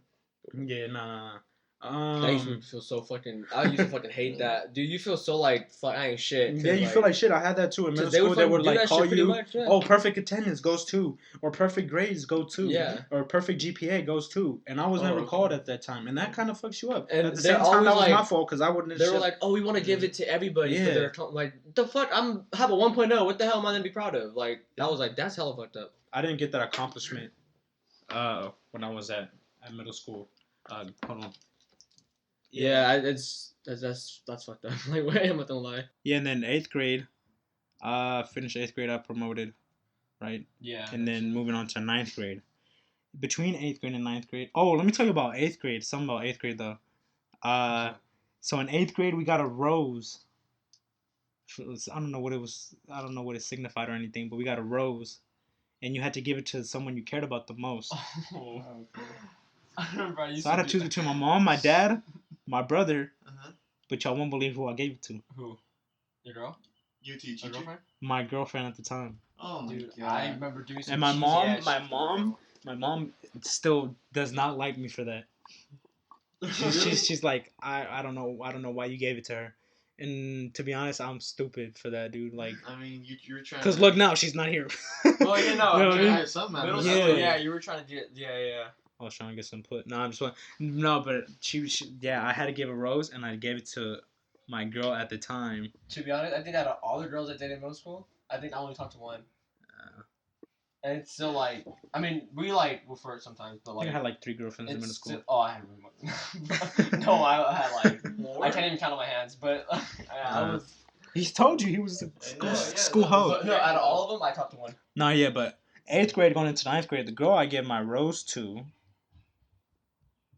Yeah, nah. That used to feel so fucking. I used to fucking hate that, dude. You feel so like fuck. I ain't shit. Yeah, you feel like shit. I had that too in middle school. They would like call you. Much, yeah. Oh, perfect attendance goes 2, or perfect grades go 2, or perfect GPA goes 2, and I was never called at that time, and that kind of fucks you up. And at the same time, that was my fault because I wouldn't. They were like, oh, we want to give it to everybody. Yeah. Their like the fuck. Have a 1.0. What the hell am I gonna be proud of? Like I was like, that's hella fucked up. I didn't get that accomplishment. When I was at middle school. Hold on. Yeah, that's fucked up. Like, wait, I'm not gonna lie. Yeah, and then 8th grade, finished 8th grade, I promoted, right? Yeah. And then moving on to 9th grade. Between 8th grade and 9th grade. Oh, let me tell you about 8th grade. Something about 8th grade though. So in 8th grade we got a rose. I don't know what it was. I don't know what it signified or anything, but we got a rose, and you had to give it to someone you cared about the most. Oh. I remember I had to choose between my mom, my dad, my brother, but y'all won't believe who I gave it to. Who? Your girl? Your girlfriend? My girlfine at the time. Oh my god! I remember doing some. And my mom still does not like me for that. She's like, I don't know why you gave it to her. And to be honest, I'm stupid for that, dude. Like, I mean, you're trying. Because look now, she's not here. Well, you know, yeah, you were trying to get, yeah. I was trying to get some put. No, I'm just playing. No, but she, I had to give a rose, and I gave it to my girl at the time. To be honest, I think out of all the girls I dated in middle school, I think I only talked to one. And it's still like, I mean, we like refer sometimes, but like. I had like 3 girlfriends in middle school. I had way more. No, I had like more. I can't even count on my hands, but I was. He told you he was a school hoe. No, out of all of them, I talked to one. No, yeah, but 8th grade going into 9th grade, the girl I gave my rose to.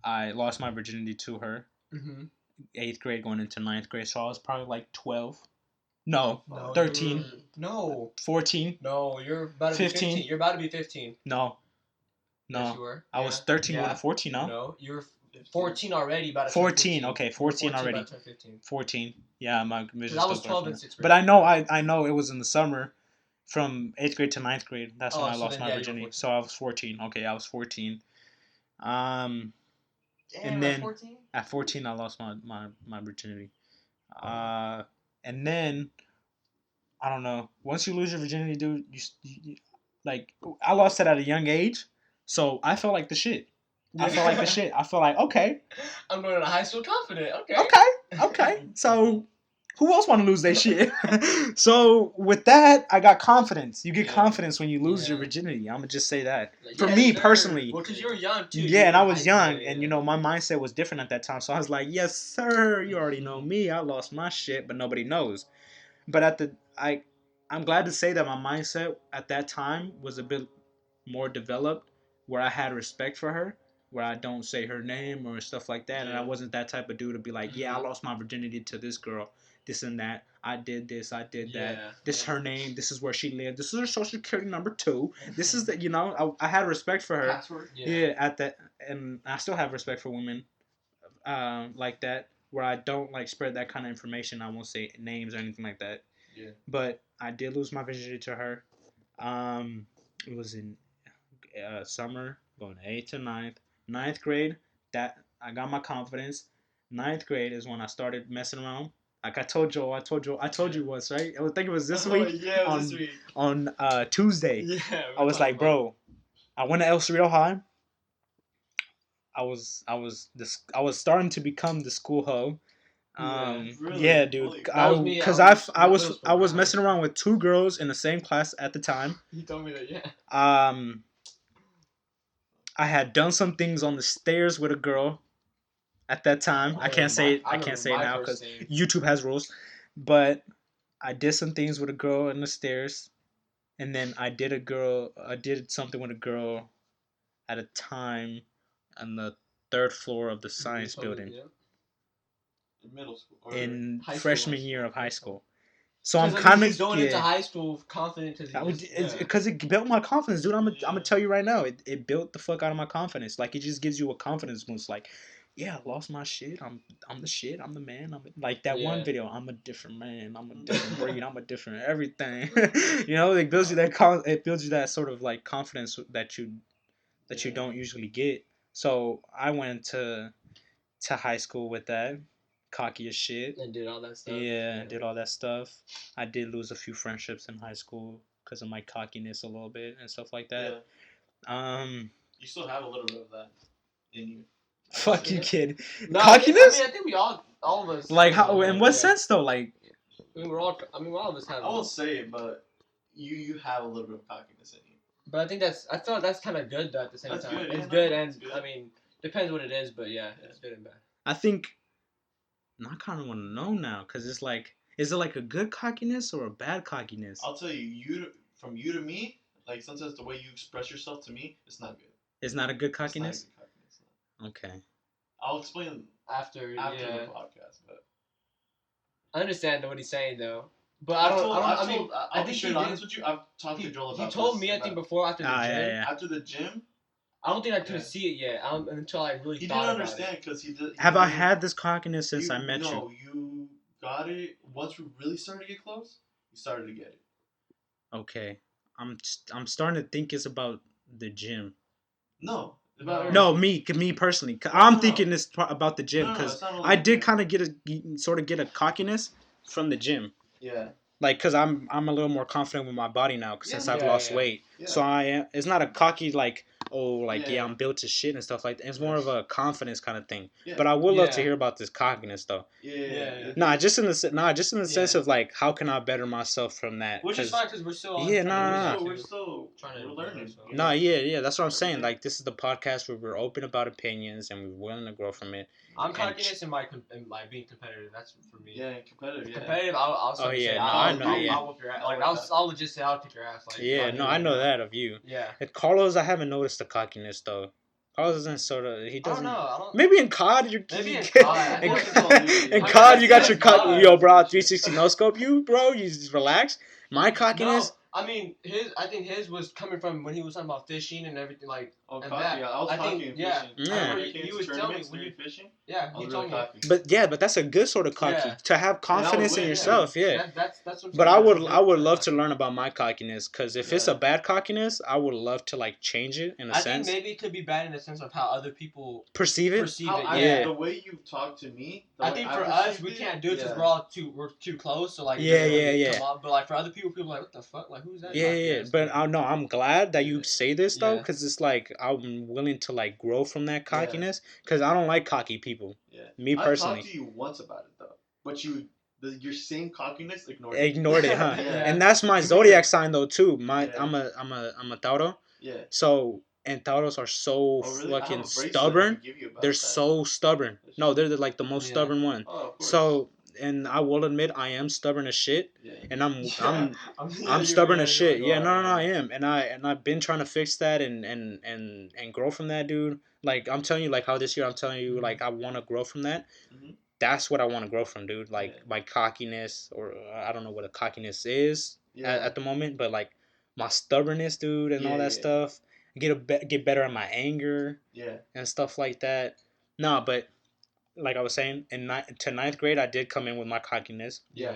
I lost my virginity to her. 8th grade going into 9th grade, so I was probably like 12. No, 13. No. 14. No, you're about to 15. be 15. You're about to be 15. No. Yes, you were. I was 13 going to 14, no? No, you were 14 already, about to 14, okay, 14 already. About to 15. 14. Yeah, my vision. I was 12 in 6th grade. But I know it was in the summer from 8th grade to 9th grade. That's when I lost my virginity. So I was 14. Okay, I was 14. Damn, and then 14? At 14 I lost my virginity. And then I don't know. Once you lose your virginity, dude, you like I lost it at a young age, so I felt like the shit. I felt like okay. I'm going to high school confident. Okay. So who else want to lose their shit? So with that, I got confidence. You get confidence when you lose your virginity. I'm gonna just say that. For me personally. Well, because you were young too. Yeah, and I was young, and my mindset was different at that time. So I was like, yes, sir. You already know me. I lost my shit, but nobody knows. But I'm glad to say that my mindset at that time was a bit more developed, where I had respect for her. where I don't say her name or stuff like that. And I wasn't that type of dude to be like, yeah, I lost my virginity to this girl, this and that. I did this, I did that. This is her name. This is where she lived. This is her social security number 2. This is the, I had respect for her. Password. Yeah. At that, and I still have respect for women, like that, where I don't like spread that kind of information. I won't say names or anything like that. Yeah. But I did lose my virginity to her. It was in summer, going 8th to 9th. 9th grade, that I got my confidence. 9th grade is when I started messing around. Like I told you once, right? I think it was this week. Yeah, it was this week. On Tuesday. Yeah. I was like, bro, I went to El Cerrito High. I was starting to become the school hoe. Really? Yeah, dude. Because I was messing around with 2 girls in the same class at the time. You told me that, yeah. I had done some things on the stairs with a girl at that time. I can't say it now because YouTube has rules. But I did some things with a girl in the stairs, and then I did something with a girl at a time on the 3rd floor of the science building. In middle school. In freshman year of high school. So I'm kind of going into high school confident because it built my confidence, dude. I'm gonna tell you right now, it built the fuck out of my confidence. Like, it just gives you a confidence boost. Like, yeah, I lost my shit. I'm the shit. I'm the man. I'm like that one video. I'm a different man. I'm a different breed. I'm a different everything. It builds you that it builds you that sort of like confidence that you don't usually get. So I went to high school with that. Cocky as shit. And did all that stuff. Yeah, did all that stuff. I did lose a few friendships in high school because of my cockiness a little bit and stuff like that. Yeah. You still have a little bit of that in you. Fuck you, kid. No, cockiness? I think we all of us. Like, how? In what sense though? Like, all of us have. I won't say it, but you have a little bit of cockiness in you. But I think I feel like that's kind of good though. At the same time, good, it's good, and good. I mean, depends what it is, but yeah, it's good and bad. I think. I kind of want to know now, because it's like, is it like a good cockiness or a bad cockiness? I'll tell you, from you to me, like sometimes the way you express yourself to me, it's not good. It's not a good cockiness? It's not a good cockiness, no. Okay. I'll explain after the podcast, but I understand what he's saying though. But I think to be honest with you, I've talked to Joel about this. He told me, I think, before after the gym. Yeah. After the gym. I don't think I could see it yet until I really thought about it. He didn't understand because he did. Have I had this cockiness since I met you? No, you got it. Once we really started to get close, you started to get it. Okay. I'm starting to think it's about the gym. No. No, me personally. I'm thinking it's about the gym because I did kind of get a cockiness from the gym. Yeah. Like, cause I'm a little more confident with my body now since I've lost weight. Yeah. So I am. It's not a cocky like, I'm built to shit and stuff like that. It's more of a confidence kind of thing. Yeah. But I would love to hear about this cockiness though. Yeah. Nah, just in the sense of like, how can I better myself from that? Which is fine because we're still. We're still trying to learn. Nah, yeah. That's what I'm saying. Like, this is the podcast where we're open about opinions and we're willing to grow from it. I'm cockiness in my being competitive. That's for me. Yeah, competitive. Competitive. I'll say. I'll whoop your ass. Like, I'll legit say I'll kick your ass. Like, I know that of you. Yeah. At Carlos, I haven't noticed the cockiness though. Carlos doesn't. He doesn't. I don't know. Maybe in COD, maybe in COD. In COD, you got your cock. Yo, bro, 360 no scope. You just relax. My cockiness. No. I mean, I think his was coming from when he was talking about fishing and everything like. Oh, and that. Yeah, I was talking fishing. Yeah. He was telling me when you fishing. Yeah, he told me. But that's a good sort of cocky to have confidence in yourself. Yeah. That's what. But I would love to learn about my cockiness because if it's a bad cockiness, I would love to like change it in a sense. I think maybe it could be bad in the sense of how other people perceive it. Yeah. The way you talk to me. I think for us, we can't do it because we're too close. So like. Yeah. But like for other people are like, what the fuck? Like, who's that? Yeah. But I'm glad that you say this though, because it's like I'm willing to like grow from that cockiness because I don't like cocky people. Yeah. Me personally. I talked to you once about it though, but your same cockiness ignored it, huh? And that's my zodiac sign though too. I'm a Tauro. Yeah. So and Tauros are so fucking stubborn. They're so stubborn. No, they're like the most stubborn one. Oh, of course. So and I will admit I am stubborn as shit, and I'm stubborn as shit. Yeah, no, I am, and I've been trying to fix that and grow from that, dude. Like I'm telling you, like how this year I'm telling you, like I want to grow from that. Mm-hmm. That's what I want to grow from, dude. Like my cockiness, or I don't know what a cockiness is at the moment, but like my stubbornness, dude, and all that stuff. Get better at my anger, and stuff like that. No, but like I was saying, to ninth grade, I did come in with my cockiness. Yeah.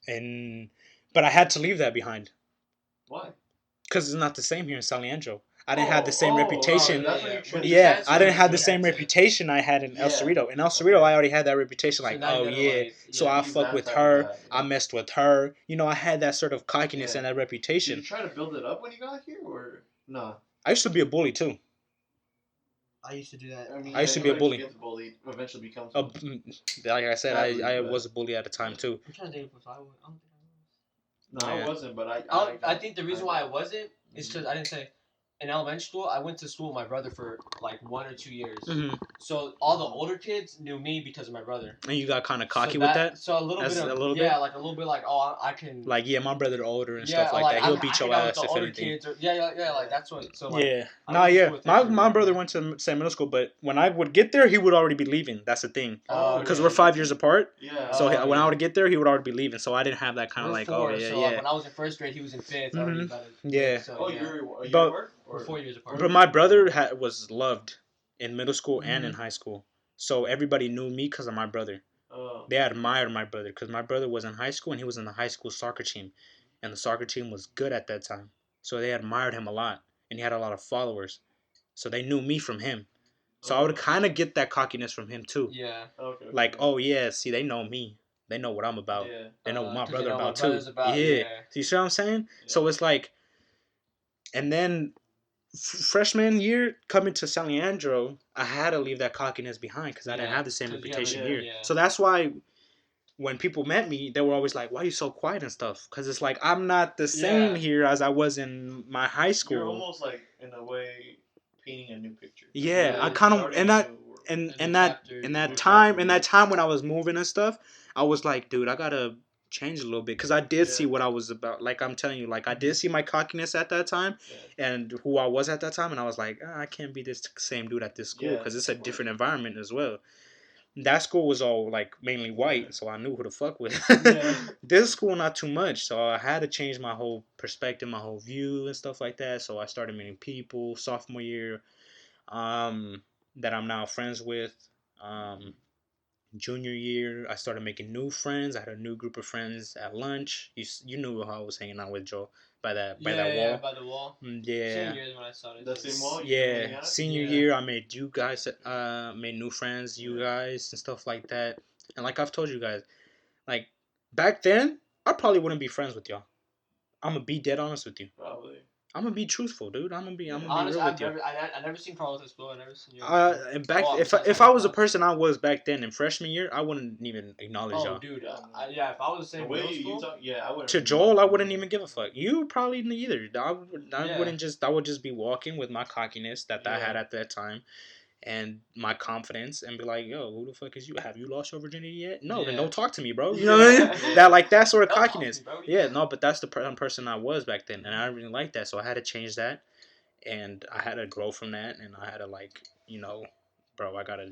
But I had to leave that behind. Why? Because it's not the same here in San Leandro. I didn't have the same reputation. I didn't have the same reputation I had in El Cerrito. In El Cerrito, I already had that reputation, like, so I fuck with her, I messed with her. You know, I had that sort of cockiness and that reputation. Did you try to build it up when you got here, or no? I used to be a bully, too. I used to do that. I mean, I used to be a bully. Eventually becomes like I said, I was a bully at the time, too. I'm trying to think if I don't think I was. No, I wasn't, but I think the reason why I wasn't is because I didn't say. In elementary school, I went to school with my brother for like 1 or 2 years. Mm-hmm. So all the older kids knew me because of my brother. And you got kind of cocky with that? So a little bit, like, oh, I can... Like, my brother older and stuff like that. He'll beat your ass if anything. Like, that's what... So, like, My brother went to the same middle school, but when I would get there, he would already be leaving. That's the thing. Because we're 5 years apart. Yeah. So when I would get there, he would already be leaving. So I didn't have that kind of like, So when I was in 1st grade, he was in 5th. Mm-hmm. We're 4 years apart. But my brother was loved in middle school and in high school. So everybody knew me because of my brother. They admired my brother because my brother was in high school and he was in the high school soccer team. And the soccer team was good at that time. So they admired him a lot. And he had a lot of followers. So they knew me from him. So I would kind of get that cockiness from him too. Yeah. Okay. Like, see, they know me. They know what I'm about. Yeah. They know what my brother about too. Yeah. So you see what I'm saying? Yeah. So it's like, and then... freshman year coming to San Leandro, I had to leave that cockiness behind because I didn't have the same reputation here. Yeah. So that's why when people met me, they were always like, "Why are you so quiet and stuff?" Because it's like I'm not the same here as I was in my high school. You're almost like in a way painting a new picture. Yeah, I kind of in that time when I was moving and stuff, I was like, dude, I gotta change a little bit because I did see what I was about. Like I'm telling you, like I did see my cockiness at that time and who I was at that time, and I was like, I can't be this same dude at this school because it's a different environment as well. That school was all like mainly white, so I knew who to fuck with. This school not too much, so I had to change my whole perspective, my whole view and stuff like that. So I started meeting people sophomore year that I'm now friends with. Junior year, I started making new friends. I had a new group of friends at lunch. You knew how I was hanging out with Joe by that wall. Yeah, by the wall. Yeah. Senior year is when I started. The same wall? Yeah. Senior year, I made you guys, made new friends, you guys, and stuff like that. And like I've told you guys, like back then, I probably wouldn't be friends with y'all. I'm gonna be dead honest with you. Probably. I'm gonna be truthful, dude. I'm gonna be real with you. I never seen Carlos explode. I never seen you. And back if I was a person I was back then in freshman year, I wouldn't even acknowledge y'all. Oh, dude. If I was the same middle school, I wouldn't. To Joel, I wouldn't even give a fuck. You probably either. I wouldn't just. I would just be walking with my cockiness that I had at that time, and my confidence, and be like, "Yo, who the fuck is you? Have you lost your virginity yet? No, then don't talk to me, bro. You know what I mean? That sort of cockiness. But that's the person I was back then, and I really liked that. So I had to change that, and I had to grow from that, and I had to bro, I gotta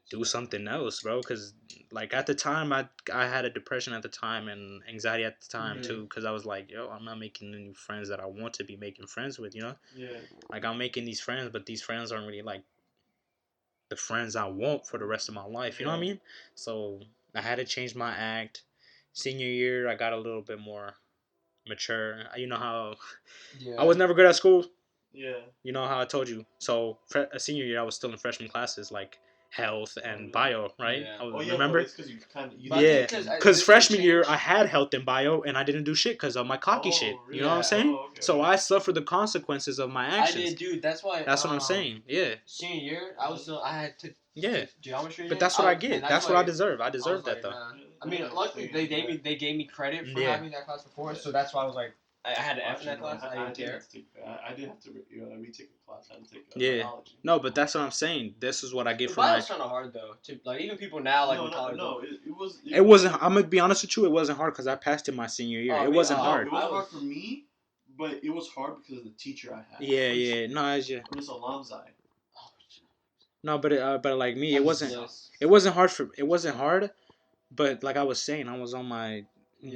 do something else, bro. Because like at the time, I had a depression at the time and anxiety at the time too. Because I was like, yo, I'm not making any friends that I want to be making friends with. Yeah. Like I'm making these friends, but these friends aren't really like the friends I want for the rest of my life. You know what I mean? So I had to change my act. Senior year, I got a little bit more mature. You know how I was never good at school. Yeah. You know how I told you. So senior year, I was still in freshman classes like health and bio, right? Yeah. Remember? Because freshman year I had health and bio and I didn't do shit because of my cocky shit. You know what I'm saying? So I suffered the consequences of my actions. I did, dude. That's why. That's what I'm saying. Yeah. Senior year, I had to. Yeah. Geometry. But that's what I get. That's what I deserve. I deserve that though. I mean, luckily they gave me credit for having that class before, so that's why I was like, I had an F in that class. I didn't care. I did have to retake a class. I had to take biology. No, but that's what I'm saying. This is what I get from my... Bio's kind of hard, though. Like, even people now, like, in college. No, it wasn't... I'm going to be honest with you. It wasn't hard because I passed it my senior year. It wasn't hard. It wasn't hard for me, but it was hard because of the teacher I had. Yeah. No, as you... Miss Alamzai. No, but like me, it wasn't hard it wasn't hard, but like I was saying, I was on my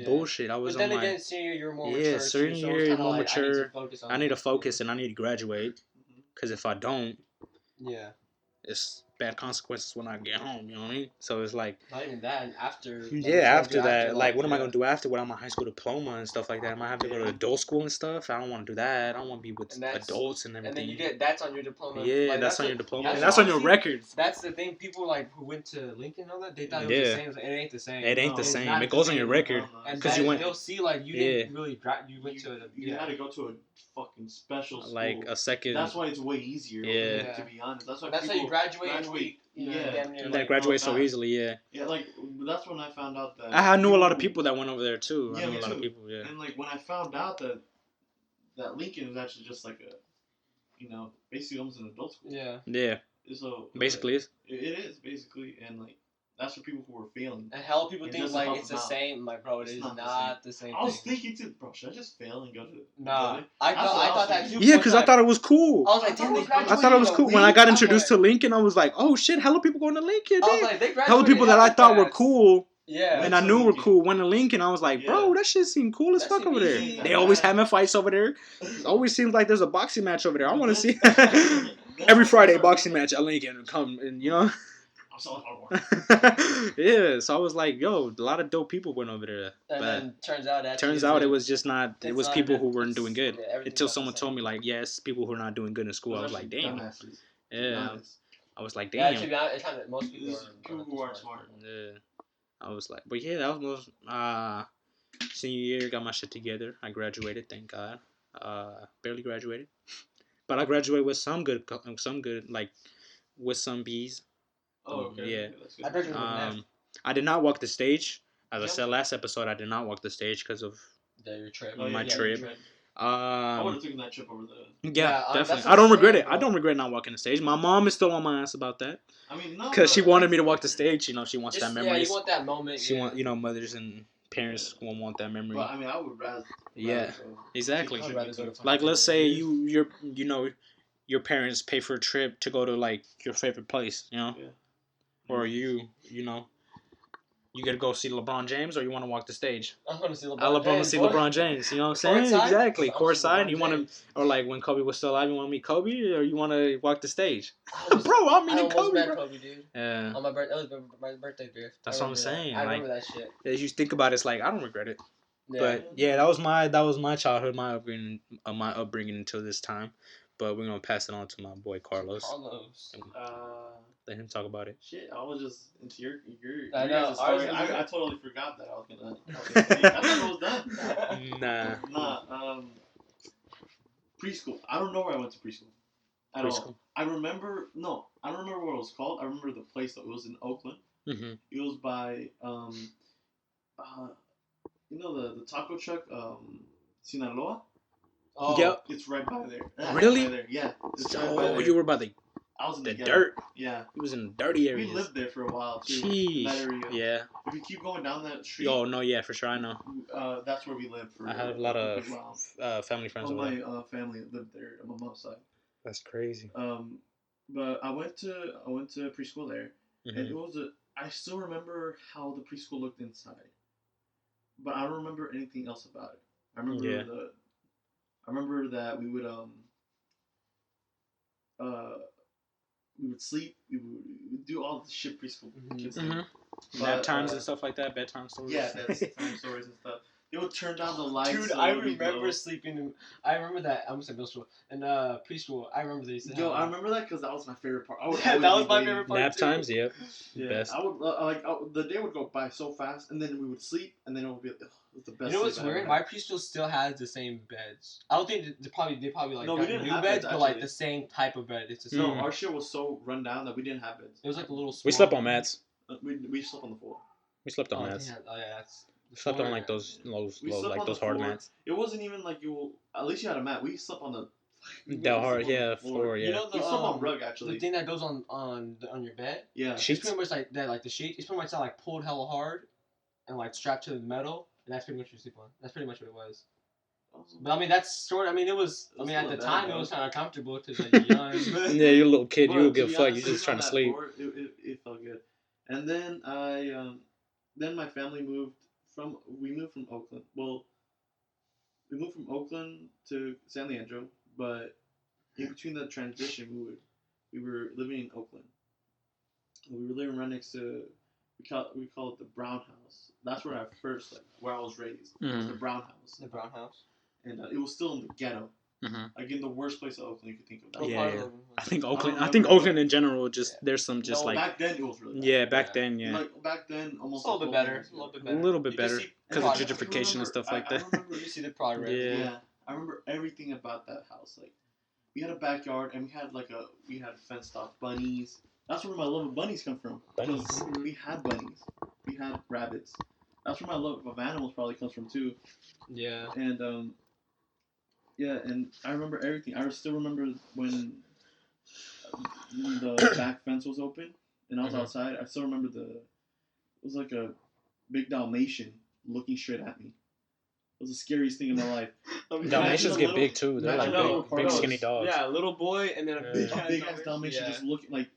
bullshit. I was on my... But then again, senior year, you're more mature. Yeah, senior year, you're more mature. I need to focus and I need to graduate. Because if I don't... Yeah. It's bad consequences when I get home, you know what I mean? So it's like... Not even that, after... Like, after that. Like, what am I going to do after without my high school diploma and stuff like that? I might have to go to adult school and stuff. I don't want to do that. I don't want to be with adults and everything. And then you get... That's on your diploma. Yeah, like, that's on your diploma. And that's on your records. That's the thing. People, like, who went to Lincoln and all that, they thought it was the same. It ain't the same. It ain't the same. It goes on your record. Because you went... They'll see, like, you didn't really... You went to... You had to go to a fucking special school. Like, a second... That's why it's way easier. Yeah. To be honest. That's how you graduate. That graduate so easily, Yeah, like, that's when I found out that... I knew a lot of people that went over there, too. Yeah, I knew a lot of people, yeah. And, like, when I found out that Lincoln was actually just like a, basically almost an adult school. Yeah. Yeah. So... Basically is. It is, basically, and, like, that's for people who are failing. And hell, people think, like, it's the same. Like, bro, it is not the same thing. I was thinking, too, bro, should I just fail and go to... Nah. I thought that, too. Yeah, because I thought it was cool. I was like, damn, I thought it was cool. When I got introduced to Lincoln, I was like, oh, shit, hella people going to Lincoln. I was like, they graduated. Hella people that I thought were cool. Yeah. And I knew were cool. Went to Lincoln, I was like, bro, that shit seemed cool as fuck over there. They always having fights over there. It always seems like there's a boxing match over there. I want to see... Every Friday, boxing match at Lincoln. Come and, I'm selling hardware. Yeah, so I was like, yo, a lot of dope people went over there. And then turns out it was just not, it was people who weren't doing good. Until someone told me, like, yes, people who are not doing good in school. I was like, damn. Yeah. I was like, damn. Yeah, it's kind of, most people who aren't smart. Yeah. I was like, but yeah, that was senior year, got my shit together. I graduated, thank God. Barely graduated. But I graduated with some good, like, with some B's. Oh, okay. Yeah. I graduated with I did not walk the stage. As I said last episode, I did not walk the stage because of your trip. My trip. I would have taken that trip over there. Yeah, definitely. I don't regret it. I don't regret not walking the stage. My mom is still on my ass about that. I mean, no. Because she wanted me to walk the stage. She wants that memory. Yeah, you want that moment. She want, mothers and parents won't want that memory. But I mean, I would rather. Yeah, exactly. Like, let's say your parents pay for a trip to go to, like, your favorite place, Yeah. Or you get to go see LeBron James, or you want to walk the stage? I want to see LeBron James. I love to see LeBron James. You know what I'm saying? Exactly. Courtside. You want to, or like when Kobe was still alive, you want to meet Kobe, or you want to walk the stage? Bro, I'm meeting Kobe. Bro. Kobe, dude. Yeah. On my birthday, that was my birthday gift. That's what I'm saying. I remember that shit. As you think about it, it's like I don't regret it. Yeah. But yeah, that was my childhood, my upbringing until this time. But we're gonna pass it on to my boy Carlos. Let him talk about it. Shit, I was just into your I know. I totally forgot that I was gonna I thought it was done. Nah. Preschool. I don't know where I went to preschool. At all. I don't remember what it was called. I remember the place though. It was in Oakland. Mm-hmm. It was by the taco truck, Sinaloa. Oh, yep. It's right by there. Really? Right by there. Yeah. You were by the I was in the dirt. Yeah. It was in the dirty areas. We lived there for a while too. Jeez. That area. Yeah. If you keep going down that street. Oh no, yeah, for sure, I know. That's where we lived for. I have a lot of family friends. All my family lived there on my mom's side. That's crazy. But I went to preschool there, mm-hmm. and it was I still remember how the preschool looked inside, but I don't remember anything else about it. I remember that we would sleep. We would do all the shit preschool kids do. Nap times and stuff like that. Bedtime stories. Yeah, bedtime stories and stuff. They would turn down the lights. Dude, I remember sleeping. I remember that. I almost said middle school and preschool. I remember they said. Yo, I remember that because that was my favorite part. That was my favorite part. Nap times, yep. Yeah, best. I would the day would go by so fast, and then we would sleep, and then it would be the best. You know what's weird? My preschool still has the same beds. I don't think they probably like we didn't new have beds, but like the same type of bed. It's the same. No, our shit was so run down that we didn't have beds. It was like a little. Small We slept on mats. We slept on the floor. We slept on mats. Yeah, that's slept on like those hard mats. It wasn't even like at least you had a mat. We slept on the hard, floor. Yeah. You know we slept on rug actually. The thing that goes on your bed. Yeah. Sheets? It's pretty much like that. Like the sheet. It's pretty much like pulled hella hard, and like strapped to the metal, and that's pretty much what you sleep on. That's pretty much what it was. But I mean, that's sort. I mean, it was. I mean, at the time, it was kind of comfortable because like you're young. Yeah, you're a little kid. You don't give a fuck. You're just trying to sleep. Floor, it felt good. And then then my family moved from. We moved from Oakland. Well, we moved from Oakland to San Leandro, but in between the transition, we were living in Oakland. We were living right next to. We call it the Brown House. That's where where I was raised. It was the Brown House. The Brown House. And it was still in the ghetto. Like in the worst place of Oakland you could think of. Yeah. I think Oakland in general, there's some like. Back then it was really bad. Yeah, back then, yeah. Like back then, almost a little bit better. A little bit better because of gentrification and stuff like that. I remember you see the progress. Yeah, I remember everything about that house. Like, we had a backyard and we had fenced off bunnies. That's where my love of bunnies come from. Bunnies. We had bunnies. We had rabbits. That's where my love of animals probably comes from too. Yeah. And yeah, and I remember everything. I still remember when the back fence was open and I was outside. I still remember it was like a big Dalmatian looking straight at me. It was the scariest thing in my life. Dalmatians get big too. They're like big skinny dogs. Yeah, a little boy and then a big ass Dalmatian just looking like.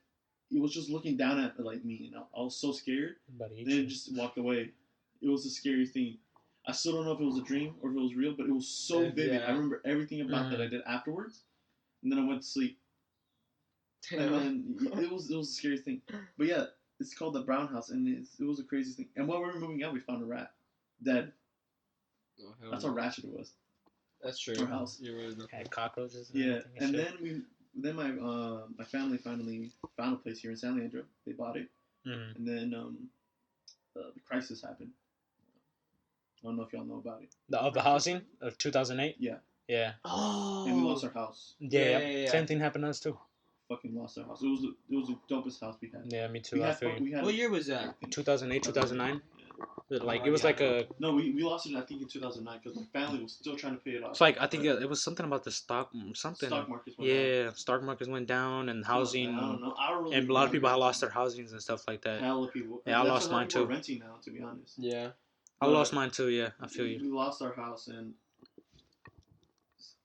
It was just looking down at me, and I was so scared. Then it just walked away. It was a scary thing. I still don't know if it was a dream or if it was real, but it was so vivid. Yeah. I remember everything about that I did afterwards, and then I went to sleep. Damn. And then it was the scariest thing. But yeah, it's called the Brown House, and it was the craziest thing. And while we were moving out, we found a rat, dead. Oh, that's how ratchet it was. That's true. Our house. Had cockroaches. And then my family finally found a place here in San Leandro. They bought it, and then the crisis happened. I don't know if y'all know about it. The housing of 2008. Yeah. Yeah. Oh. And we lost our house. Yeah. Same thing happened to us too. Fucking lost our house. It was the dopest house we had. Yeah, me too. What year was that? 2008, 2009. It was like a. No, we lost it. I think in 2009 because my family was still trying to pay it off. It's like I think it was something about the stock markets went down. Stock markets went down and housing. I don't know. And a lot of people had lost their housings and stuff like that. Hell of people. Yeah, I lost mine too. Renting now, to be honest. Yeah. I lost mine too. Yeah, I feel you. We lost our house, and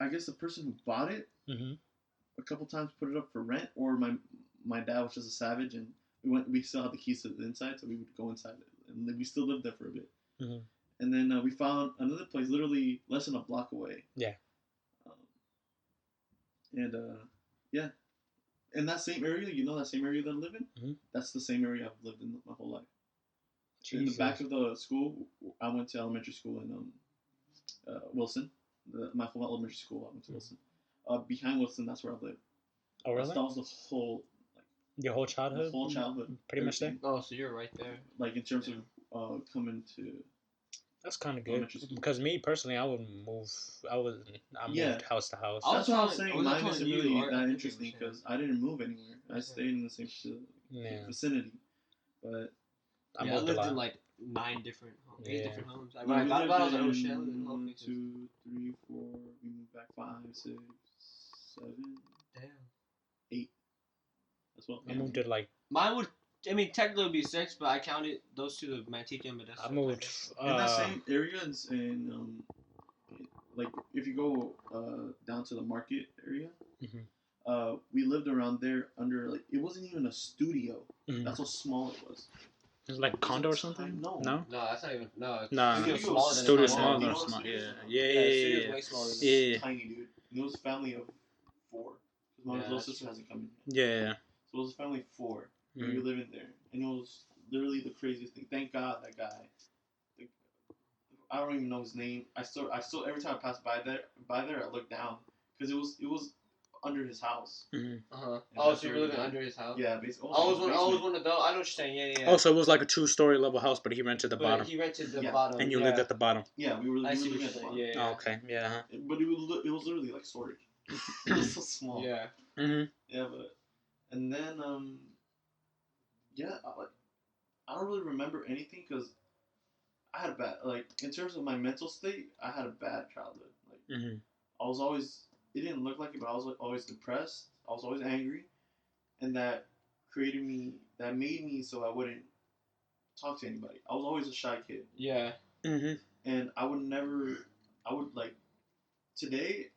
I guess the person who bought it a couple times put it up for rent, or my dad was just a savage, and we still had the keys to the inside, so we would go inside it, and we still lived there for a bit. And then we found another place literally less than a block away. Yeah. Yeah. In that same area, that same area that I live in? That's the same area I've lived in my whole life. Jesus. In the back of the school, I went to elementary school in Wilson. My whole elementary school, I went to Wilson. Behind Wilson, that's where I lived. Oh, really? That was the whole... Your whole childhood? The whole childhood. Pretty much there? Oh, so you're right there. Like, in terms of coming to... That's kind of good. Because me, personally, I moved house to house. That's what I was saying. Mine isn't really that interesting because I didn't move anywhere. I stayed in the same vicinity. But... I lived in like 8 different homes. I got about, I was like, oh shit, I lived in 1, 2, 3, 4, we moved back 5, 6, 7. Damn. 8. That's what I moved it like... Mine would, technically it would be 6, but I counted those two to Manteca, but that's... I moved... in that same area, like, if you go down to the market area, we lived around there under, like, it wasn't even a studio. That's how small it was. It was like a condo or something? No, that's not even. No, Studio smaller than small. Yeah. Way smaller than tiny, dude. And it was a family of 4. Because my little sister hasn't come in yet. Yeah. So it was a family of 4. We were living there. And it was literally the craziest thing. Thank God that guy. I don't even know his name. I still every time I pass by there, I look down. Because it was under his house. Oh, so you were living under his house? Yeah, basically. I always wanted to know. I know what you're saying. Yeah. Oh, so it was like a 2-story level house, but he rented the bottom. He rented the bottom. And you lived at the bottom. Yeah, we were living at the bottom. Yeah. Oh, okay. Yeah. But it was literally like storage. It was so small. Yeah. Yeah, and then I don't really remember anything because I had a bad, like, in terms of my mental state, I had a bad childhood. Like, I was always, it didn't look like it, but I was like, always depressed. I was always angry. And that made me so I wouldn't talk to anybody. I was always a shy kid. Yeah. And I would, like, today,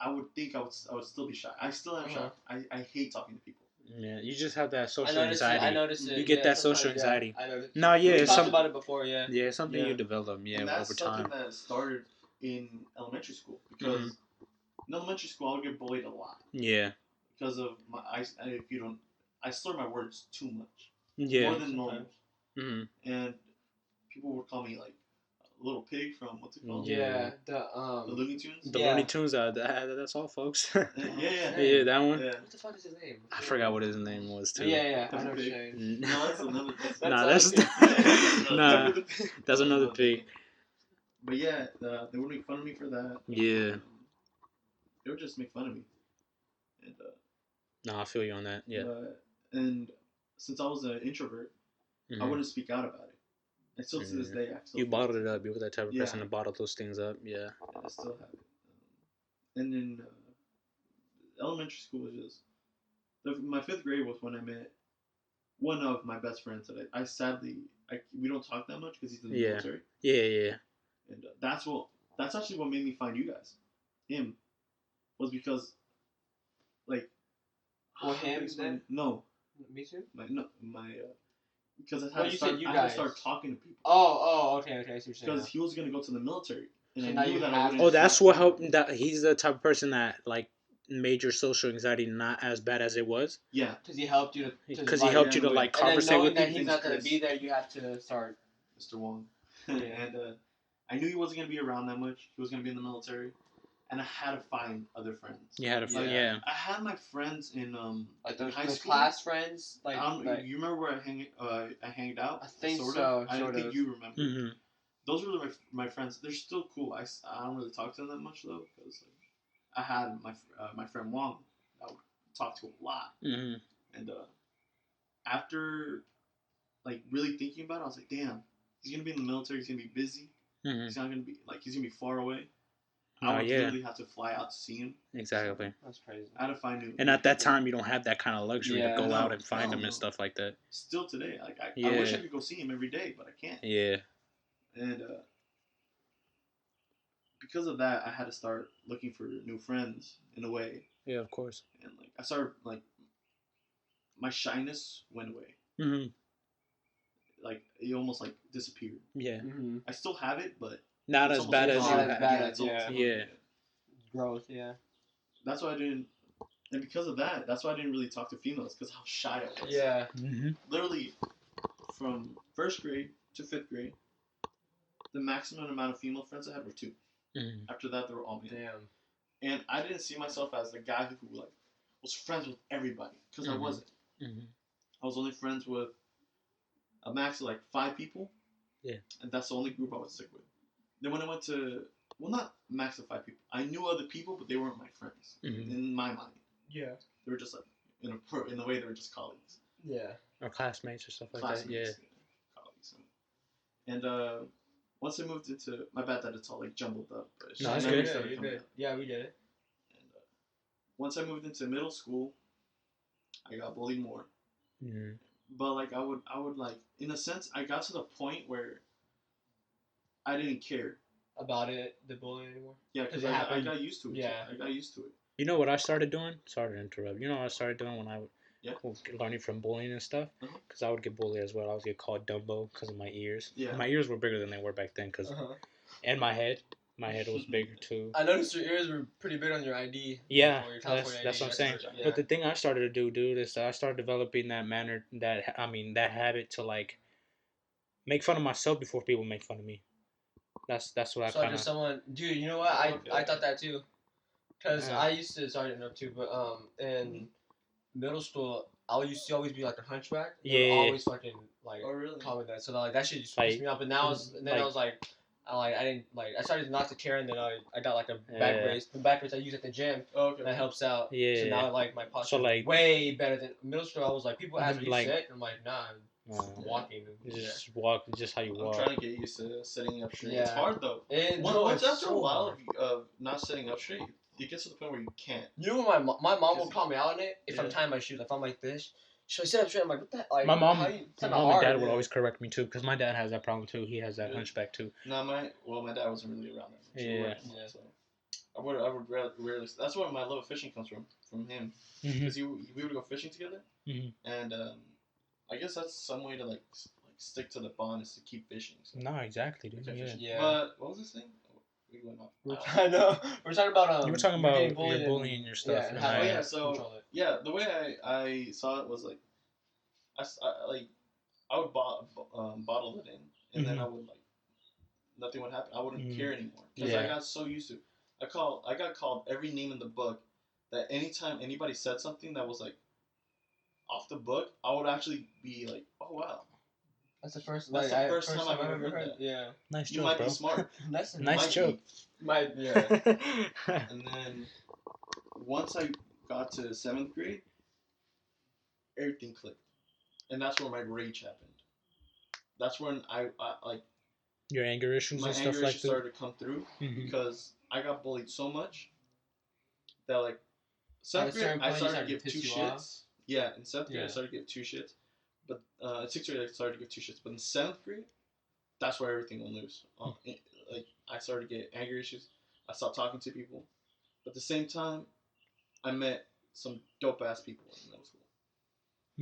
I would think I would still be shy. I still am shy. I hate talking to people. Yeah, you just have that social anxiety. I noticed it. You get that social anxiety. I noticed. No, yeah, we talked about it before. Yeah. Yeah, it's something you develop. Yeah, and that's over time. Something that started in elementary school because in elementary school I would get bullied a lot. Yeah. Because of I slur my words too much. Yeah. More than normal. And people would call me like a little pig from what's it called? Yeah, the Looney Tunes. The Looney Tunes. That's all, folks. Yeah, that one. Yeah. What the fuck is his name? I forgot what his name was too. Yeah. I know what you're saying. No, that's another. That's another pig. But yeah, they would make fun of me for that. Yeah. They would just make fun of me. And no, I feel you on that. Yeah. And since I was an introvert, I wouldn't speak out about it. And still to this day, you bottled it up. You were that type of person to bottle those things up. Yeah. I still have it. And then elementary school was just my 5th grade was when I met one of my best friends that I sadly we don't talk that much because he's in the military. Yeah. And that's actually what made me find you guys. Him was because like. Well, him then? No. Me too. Because I had to start talking to people. Oh, okay. I see what you're saying. Because he was gonna go to the military, and I knew that I wouldn't. Oh, that's what helped. That he's the type of person that like made your social anxiety not as bad as it was. Yeah, because he helped you to. Because he helped you to like conversate with people. And he's not gonna be there, you have to start. Mr. Wong. And I knew he wasn't gonna be around that much. He was gonna be in the military. And I had to find other friends. You had to find, yeah. I had my friends in like the high school. Class friends. Like, you remember where I hanged out? I think sort so. Of. I don't think you remember. Mm-hmm. Those were my friends. They're still cool. I don't really talk to them that much though, because I had my friend Wong. I would talk to a lot. Mm-hmm. And after like really thinking about it, I was like, damn, he's gonna be in the military. He's gonna be busy. Mm-hmm. He's not gonna be he's gonna be far away. I would literally have to fly out to see him. Exactly. That's crazy. I had to find him. And at that time, you don't have that kind of luxury to go out and find him and stuff like that. Still today, I wish I could go see him every day, but I can't. Yeah. And because of that, I had to start looking for new friends in a way. Yeah, of course. And I started my shyness went away. Mm-hmm. It almost disappeared. Yeah. Mm-hmm. I still have it, but not as bad as you had. Yeah. Growth, yeah. That's why I didn't, and because of that, that's why I didn't really talk to females, because how shy I was. Yeah. Mm-hmm. Literally, from 1st grade to 5th grade, the maximum amount of female friends I had were 2. Mm-hmm. After that, they were all men. Damn. And I didn't see myself as the guy who was friends with everybody, because I wasn't. Mm-hmm. I was only friends with a max of 5 people. Yeah. And that's the only group I was stick with. Then when I went to, not max of 5 people. I knew other people, but they weren't my friends in my mind. Yeah. They were just in a way they were just colleagues. Yeah. Or classmates or stuff like that. Yeah. Colleagues. And once I moved into, my bad that it's all jumbled up. But no, that's good. Yeah, we did it. And once I moved into middle school, I got bullied more. Mm-hmm. But I would in a sense, I got to the point where I didn't care about it, the bullying anymore. Yeah, because I got used to it. Yeah, I got used to it. You know what I started doing? Sorry to interrupt. You know what I started doing when I was learning from bullying and stuff? Because I would get bullied as well. I would get called Dumbo because of my ears. Yeah. My ears were bigger than they were back then. And my head. My head was bigger too. I noticed your ears were pretty big on your ID. Yeah, that's what I'm saying. Yeah. But the thing I started to do, dude, is I started developing that that habit to make fun of myself before people make fun of me. That's what I kind of. So just someone, dude, you know what? I thought that too, because I used to sorry to interrupt too, but in middle school I used to always be a hunchback. Yeah. Always fucking oh really? Call me that. So that shit just pissed me off. But now I was like. I didn't I started not to care, and then I got a back brace. The back brace I use at the gym. Oh, okay. That helps out. Yeah. So now my posture is way better than middle school. I was people ask me sick. I'm like, nah. Walking. Just walk, just how you walk. I'm trying to get used to sitting up straight. Yeah. It's hard though. Once after a while of not sitting up straight, you get to the point where you can't. You know what my mom will call me out on it if I'm tying my shoes. If I'm like this, she'll sit up straight. I'm like, what the heck? Like, my mom and dad would always correct me too, because my dad has that problem too. He has that hunchback too. No, my dad wasn't really around that much. Yeah. So I would rarely. That's where my love of fishing comes from him, because we would go fishing together, and I guess that's some way to like stick to the bond is to keep fishing. So. No, exactly, dude. Yeah. But what was this thing? We went off. I know. We're talking about you were talking about your bullying your stuff. Yeah. So the way I saw it was like, I would bottle it in, and then I would nothing would happen. I wouldn't care anymore because I got so used to. I got called every name in the book. That anytime anybody said something that was like off the book, I would actually be like, oh wow. That's the first time I've ever heard that. Yeah. Nice joke, you might bro. be smart. Nice joke. And then once I got to 7th grade, everything clicked, and that's where my rage happened. That's when I your anger issues and stuff like that. My anger issues started to come through because I got bullied so much that 7th grade I started to give 2 shits. Yeah, in 7th grade I started to give 2 shits. But 6th grade I started to give 2 shits. But in 7th grade, that's where everything went loose. I started to get anger issues. I stopped talking to people. But at the same time, I met some dope ass people in middle school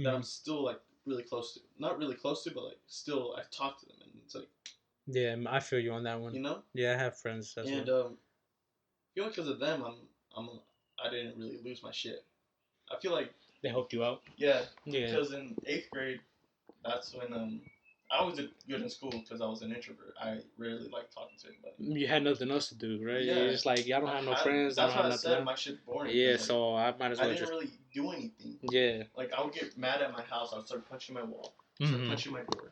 that I'm still really close to. Not really close to, but still I talk to them, and it's yeah, I feel you on that one. You know? Yeah, I have friends. That's because of them, I didn't really lose my shit. I feel like they helped you out. Yeah. Because in 8th grade, that's when I was good in school because I was an introvert. I rarely liked talking to anybody. You had nothing else to do, right? Yeah. You're just like, I don't have no friends. That's I don't why have I said my shit's boring. Yeah, so I might as well I didn't really do anything. Yeah. I would get mad at my house. I would start punching my wall. Start punching my door.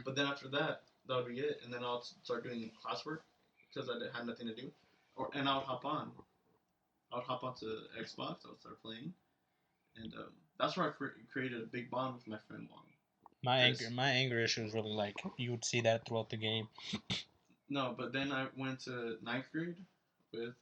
But then after that would be it. And then I would start doing classwork because I had nothing to do. And I would hop on. I would hop onto Xbox. I would start playing. And that's where I created a big bond with my friend Juan. My anger issue is really you would see that throughout the game. No, but then I went to 9th grade with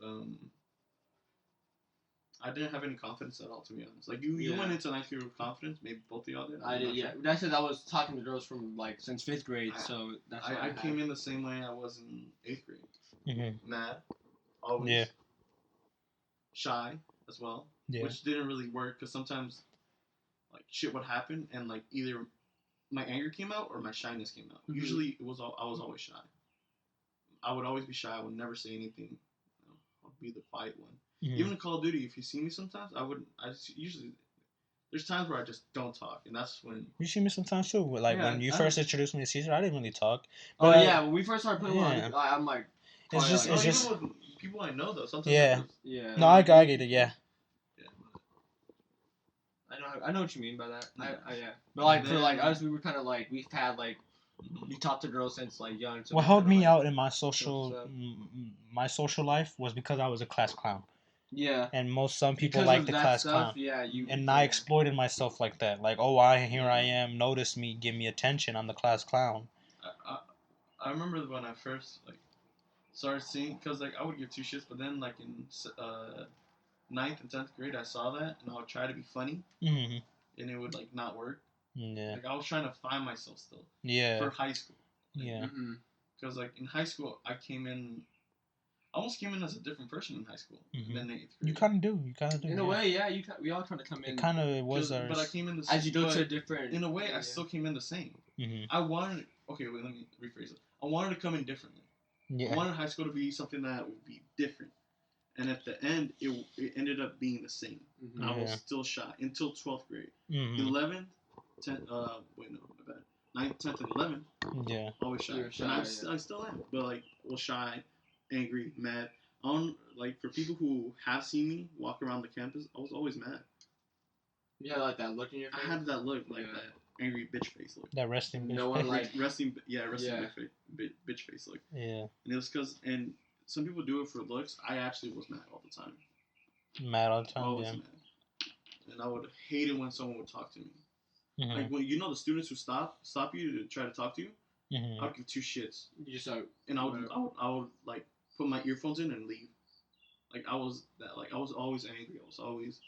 I didn't have any confidence at all, to be honest. You went into 9th grade with confidence. Maybe both of y'all did. I did, yeah. Sure. That's because I was talking to girls from since 5th grade, so that's why I came in the same way I was in 8th grade. Mad, always. Shy as well, which didn't really work because sometimes shit would happen and either my anger came out or my shyness came out. Usually I was always shy. I would always be shy. I would never say anything. I'd be the quiet one. Even in Call of Duty, if you see me sometimes, usually there's times where I just don't talk, and that's when you see me sometimes too. When you first introduced me to Caesar, I didn't really talk. But when we first started playing, I'm like, it's just even with people I know though. Sometimes No, I get it. Yeah. I know what you mean by that. But for us, we were kind of we've had we talked to girls since young. So what helped me out in my social life was because I was a class clown. Yeah. And some people like the class clown. Yeah, I exploited myself like that. Here I am, notice me, give me attention. I'm the class clown. I remember when I first started seeing, because I would give 2 shits, but then in 9th and 10th grade, I saw that, and I would try to be funny, and it would not work. Yeah. I was trying to find myself still. Yeah. For high school. Yeah. Because in high school, I almost came in as a different person in high school than 8th grade. You kind of do. In a way, yeah. We all kind of come in. It kind of was ours. But I came in the same. As you go to a different. In a way, I still came in the same. I wanted. Okay, wait. Let me rephrase it. I wanted to come in differently. Yeah. I wanted high school to be something that would be different. And at the end, it ended up being the same. I was still shy until 12th grade. 11th, 10th, my bad. 9th, 10th, and 11th. Yeah. Always shy. And I still am. But shy, angry, mad. For people who have seen me walk around the campus, I was always mad. You had that look in your face? I had that look, that angry bitch face look. That resting bitch bitch face look. Yeah. And it was because, and some people do it for looks. I actually was mad all the time. Mad all the time, always mad. And I would hate it when someone would talk to me. Like when the students who stop you to try to talk to you, I would give two shits. You just and I would like put my earphones in and leave. Like I was always angry. I was always.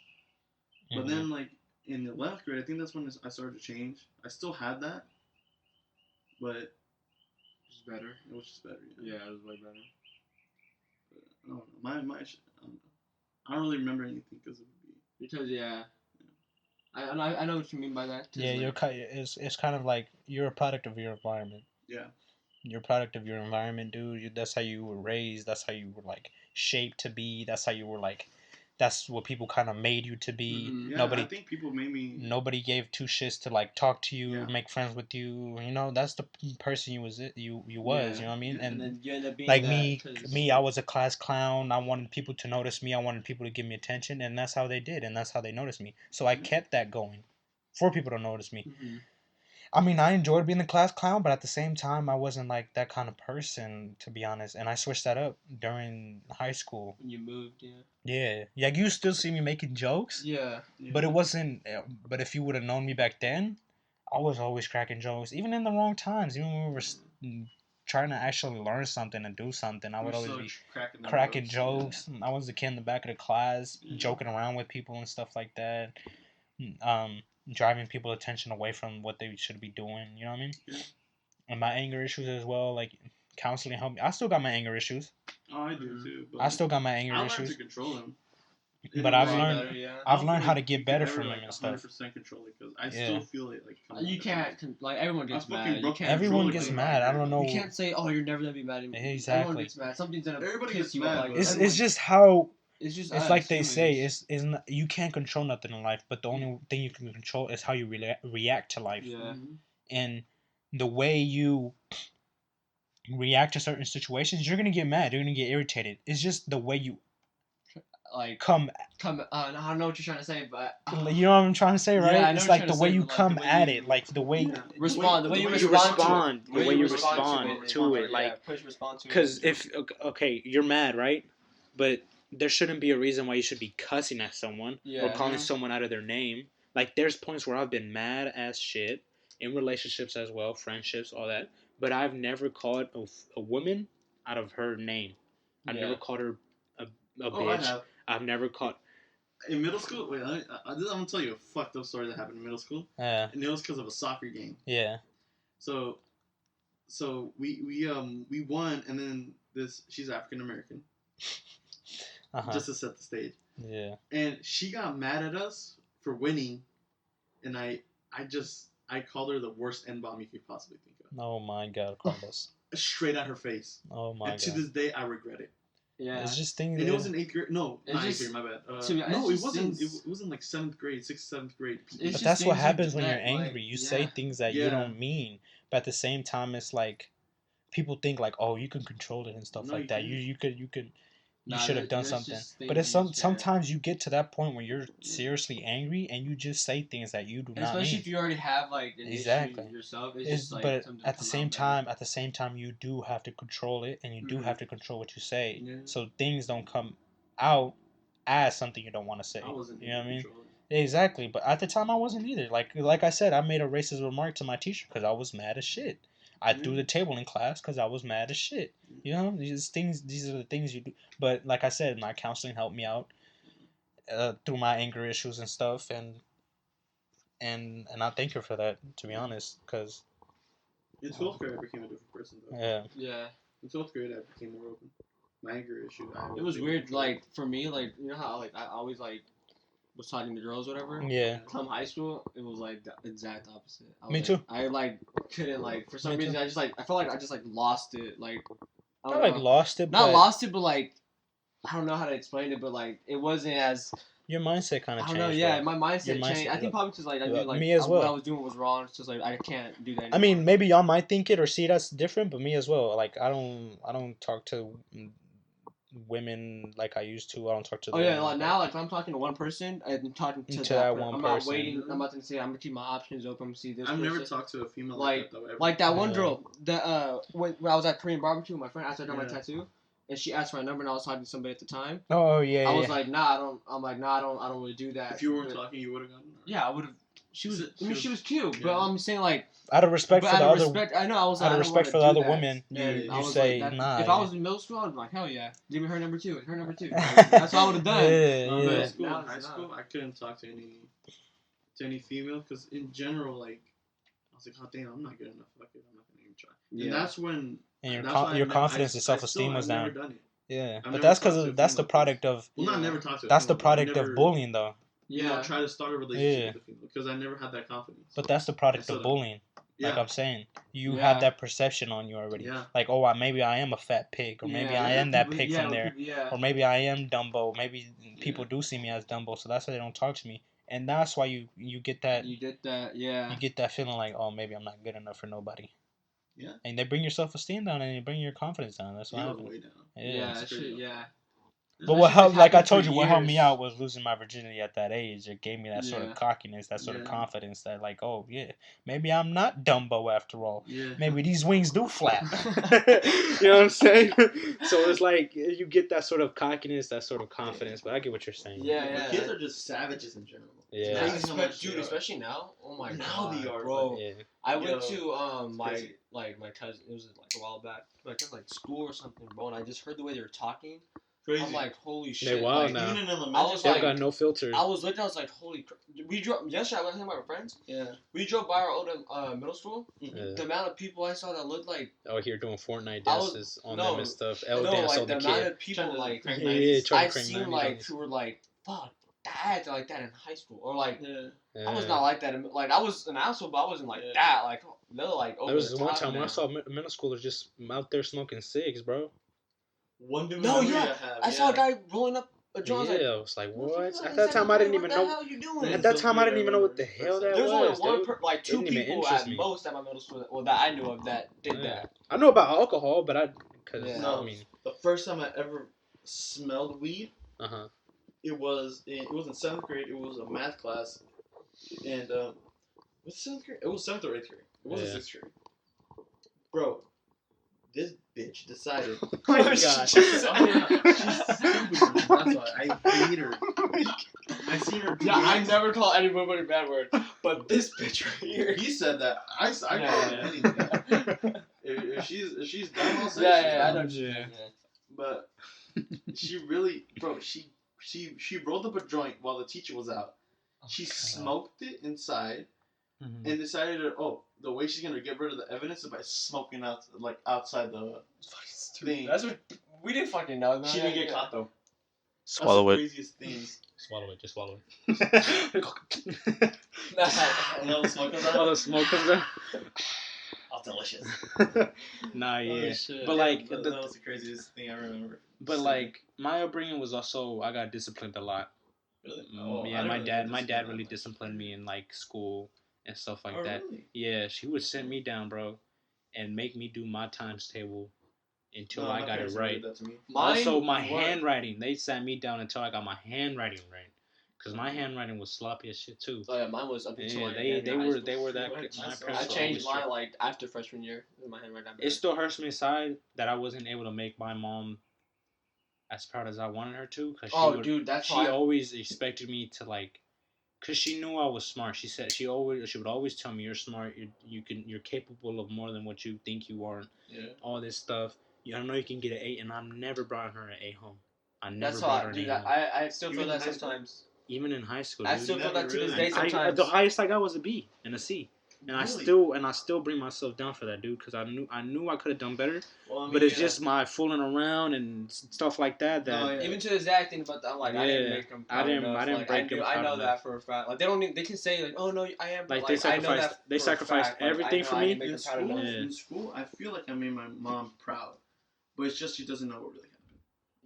But then like in the 11th grade, I think that's when I started to change. I still had that, but just better. It was just better. Yeah, it was way better. But, I don't know. I don't really remember anything because I know what you mean by that. Yeah, like, it's kind of like you're a product of your environment. Yeah. You're a product of your environment, dude. That's how you were raised. That's how you were like shaped to be. That's how you were like. That's what people kind of made you to be. Yeah, I think people made me. Nobody gave two shits to like talk to you, make friends with you. You know, that's the person you was. You was. You know what I mean? And then you end up being like me, I was a class clown. I wanted people to notice me. I wanted people to give me attention, and that's how they did, and that's how they noticed me. So I kept that going, for people to notice me. I mean, I enjoyed being the class clown, but at the same time, I wasn't like that kind of person, to be honest. And I switched that up during high school. When you moved, Yeah. Like, you still see me making jokes. Yeah. But it wasn't... But if you would have known me back then, I was always cracking jokes. Even in the wrong times. Even when we were trying to actually learn something and do something, I would always be cracking jokes. Yeah. I was the kid in the back of the class, joking around with people and stuff like that. Driving people's attention away from what they should be doing, you know what I mean? Yeah. And my anger issues as well, like counseling helped me. I still got my anger issues. Oh, I do too. I still got my anger issues. I learned to control them. But I've learned how to get better from them and stuff. 100% control it because I still feel it like. You can't like everyone gets mad. Everyone gets mad. I don't know. You can't say, "Oh, you're never gonna be mad at me." Exactly. Everyone gets mad. Something's gonna piss you off. It's just how. It's like they say, you can't control nothing in life, but the only thing you can control is how you react to life. Yeah. And the way you react to certain situations, you're gonna get mad. You're gonna get irritated. It's just the way you like come. I don't know what you're trying to say, but you know what I'm trying to say, right? Yeah, it's like the way you come at it, like the way respond, the way you respond to it, like push respond to it. Because if you're mad, right? But there shouldn't be a reason why you should be cussing at someone or calling someone out of their name. Like, there's points where I've been mad as shit in relationships as well, friendships, all that. But I've never called a woman out of her name. I've never called her a bitch. I've never called... In middle school? Wait, I'm going to tell you a fucked up story that happened in middle school. Yeah. And it was because of a soccer game. Yeah. So we won, and then she's African American. Just to set the stage. Yeah. And she got mad at us for winning, and I called her the worst N-bomb you could possibly think of. Oh my God, Carlos. Straight at her face. Oh my God. And to this day, I regret it. Yeah. It's just things. And it was in 8th grade. No, not 8th grade. My bad. No, it wasn't. It wasn't like 7th grade, 6th, 7th grade. But that's what happens when you're angry. You say things that you don't mean, but at the same time, it's like people think like, oh, you can control it and stuff like that. You could. You should have done something. But it's sometimes you get to that point where you're seriously angry and you just say things that you do not mean. Especially if you already have like an issue yourself. But at the same time, you do have to control it and you do have to control what you say. Yeah. So things don't come out as something you don't want to say. You know what I mean? Exactly. But at the time, I wasn't either. Like I said, I made a racist remark to my teacher because I was mad as shit. I threw the table in class because I was mad as shit. You know, these are the things you do. But like I said, my counseling helped me out through my anger issues and stuff, and I thank her for that, to be honest, because in 12th grade I became a different person though. Yeah. In 12th grade I became more open. My anger issue. It was weird, like for me, like you know how like I always like was talking to girls or whatever. Yeah. Come high school, it was like the exact opposite. Me too. I like couldn't like for some reason I felt like I just like lost it. Like I don't know. Lost it. Not lost it, but like I don't know how to explain it. But like it wasn't as your mindset kind of changed. I don't know. Yeah, my mindset changed. I think probably because like I knew like me as well. What I was doing was wrong. It's just like I can't do that anymore. I mean, maybe y'all might think it or see it as different, but me as well. Like I don't talk to women like I used to. I don't talk to them. Oh yeah, like now like if I'm talking to one person, I'm talking to that one I'm person. not waiting. I'm not gonna say I'm gonna keep my options open. I'm gonna see this. I've never talked to a female like that though. Ever. Like that one girl that when I was at Korean barbecue, my friend asked her to do my tattoo, and she asked for my number, and I was talking to somebody at the time. Oh yeah. I was like, nah, I don't. I'm like, nah, I don't really do that. If you weren't talking, you would have gotten. Yeah, I would have. She was cute, but I'm saying like out of respect for the other. I know I was out of respect for the other women, you say like, nah. If I was in middle school, I'd be like, hell yeah, give me her number 2. Her number 2. That's what I would have done. Middle school, high school, I couldn't talk to any female because in general, like I was like, oh damn, I'm not good enough. Fuck it, I'm not gonna even try. And that's when your confidence and self-esteem was down. Never done it. Yeah, but that's because that's the product of. Well, not never talked to. That's the product of bullying, though. Try to start a relationship with the female because I never had that confidence. But that's the product of bullying. Like I'm saying, you have that perception on you already. Yeah. Like, oh, maybe I am a fat pig, or maybe I am that pig from there, or maybe I am Dumbo. Maybe people do see me as Dumbo, so that's why they don't talk to me. And that's why you get that. You get that, yeah. You get that feeling like, oh, maybe I'm not good enough for nobody. Yeah. And they bring your self-esteem down, and they bring your confidence down. That's what happens. Way down. Yeah. Yeah. But what helped, like I told you, what helped me out was losing my virginity at that age. It gave me that sort of cockiness, that sort of confidence that, like, oh, yeah, maybe I'm not Dumbo after all. Yeah. Maybe these wings do flap. You know what I'm saying? So it's like you get that sort of cockiness, that sort of confidence. But I get what you're saying. Yeah. Kids are just savages in general. Yeah. Dude, especially now. Oh my god. Now they are, bro. Yeah. I went to my cousin. It was like a while back. Like in like school or something, bro. And I just heard the way they were talking. Crazy. I'm like, holy shit. They're wild now. Even in elementary, they've got no filters. I was looking, I was like, holy crap. We drove, yesterday I went hanging with my friends. Yeah. We drove by our old middle school. The amount of people I saw that looked like. Oh, here doing Fortnite dances on them and stuff. Dance on the kid. Amount of people, like, I've seen, like, who were like, fuck, I acted like that in high school. Or, like, I was not like that. Like, I was an asshole, but I wasn't like that. Like, they were like, over there was one time when I saw middle schoolers just out there smoking cigs, bro. I saw a guy rolling up a joint. Yeah, I was like, what? At that time, I didn't even know. What the hell you doing? At that time, I didn't even know what the hell that was. There's only one, like 2 people at most at my middle school, well, that I knew of that did that. I know about alcohol, but I mean, the first time I ever smelled weed, it was in 7th grade. It was a math class, and was 7th grade? It was 7th or 8th grade. It wasn't 6th grade, bro. This bitch decided. Oh my god. She's stupid. That's why I hate her. I seen her. Yeah, I never call anybody a bad word, but this bitch right here. He said that. I call her anything. If she's done, I'll say. Yeah, I know. Yeah. But she really, bro. She rolled up a joint while the teacher was out. She smoked it inside. And decided to, the way she's gonna get rid of the evidence is by smoking outside the thing. That's what we didn't fucking know. She didn't get caught though. Swallow it. Craziest things. Swallow it. Just swallow it. All the smoke comes out. Oh, delicious. Nah, yeah. But like that was the craziest thing I remember. But like my upbringing was also I got disciplined a lot. Really? Yeah, my dad really disciplined me in like school. And stuff like that. Really? Yeah, she would sit me down, bro, and make me do my times table until I got it right. Also, my handwriting. They sat me down until I got my handwriting right. Because my handwriting was sloppy as shit, too. Oh, yeah, mine was up until they were that. I changed mine, like, after freshman year. My handwriting. It still hurts me inside that I wasn't able to make my mom as proud as I wanted her to. Cause she always expected me to, like, because she knew I was smart. She said she would always tell me, "You're smart. You're capable of more than what you think you are." Yeah. All this stuff. I know you can get an 8, and I've never brought her an A home. I still feel that sometimes. Even in high school, I still feel that to this day sometimes. The highest I got was a B and a C. And really? I still bring myself down for that, dude, because I knew I could have done better. Well, I mean, but it's just my fooling around and stuff like that. Even to this day, I think about that. I'm like, I didn't make them proud enough. I didn't break them proud enough. I know that for a fact. Like they can say like, oh no, I am. Like they sacrificed everything for me. In school, I feel like I made my mom proud, but it's just she doesn't know what really happened.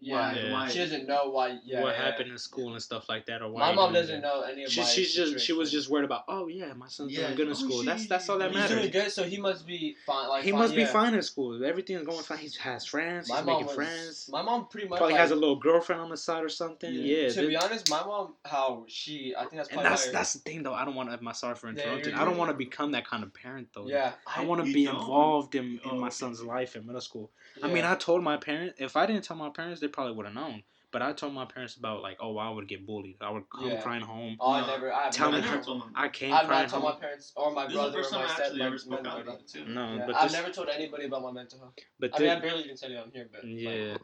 Why? She doesn't know why. What happened in school and stuff like that, or why. My mom doesn't know any of my. She was just worried about. Oh yeah, my son's doing good in school. That's all that matters. He's doing good, so he must be fine. Like he must be fine in school. Everything is going fine. He has friends. He's making friends. My mom pretty much probably has a little girlfriend on the side or something. Yeah. To be honest, my mom, I think that's probably. And that's the thing though. I don't want to. I'm sorry for interrupting. I don't want to become that kind of parent though. Yeah. I want to be involved in my son's life in middle school. I mean, I told my parents. If I didn't tell my parents, they probably would have known. But I told my parents about like, I would get bullied. I would come crying home. Oh, I never. I never told them. I came crying home. I've not told my parents or my brother or my stepdad. Never spoke out about it too. No, yeah, but I've never told anybody about my mental health. But I barely even said it on here. But yeah,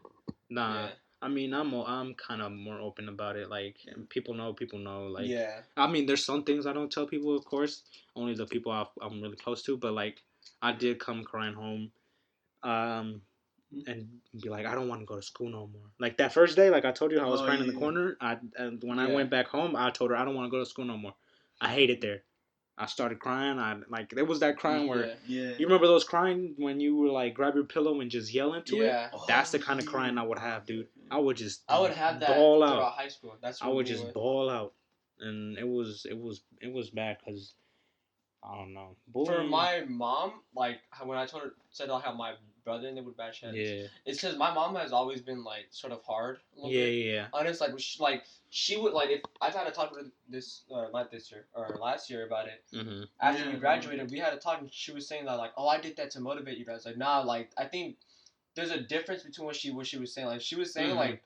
nah. Yeah. I mean, I'm kind of more open about it. Like, people know. Like, yeah. I mean, there's some things I don't tell people, of course. Only the people I'm really close to. But like, I did come crying home, and be like, I don't want to go to school no more. Like that first day, like I told you, I was crying in the corner. When I went back home, I told her I don't want to go to school no more. I hate it there. I started crying. There was that crying where you remember those crying when you were like grab your pillow and just yell into it. That's the kind of crying I would have, dude. I would have that bawl out. High school. That's what I would just bawl out, and it was bad because I don't know. For my mom, like when I said I have my brother and they would bash heads. Yeah. It's because my mom has always been like sort of hard. A little bit. Yeah. Honest, she would like if I've had to talk with this not this year or last year about it. Mm-hmm. After we graduated, we had a talk and she was saying that like, oh, I did that to motivate you guys. Like, nah, like I think there's a difference between what she was saying. Like she was saying like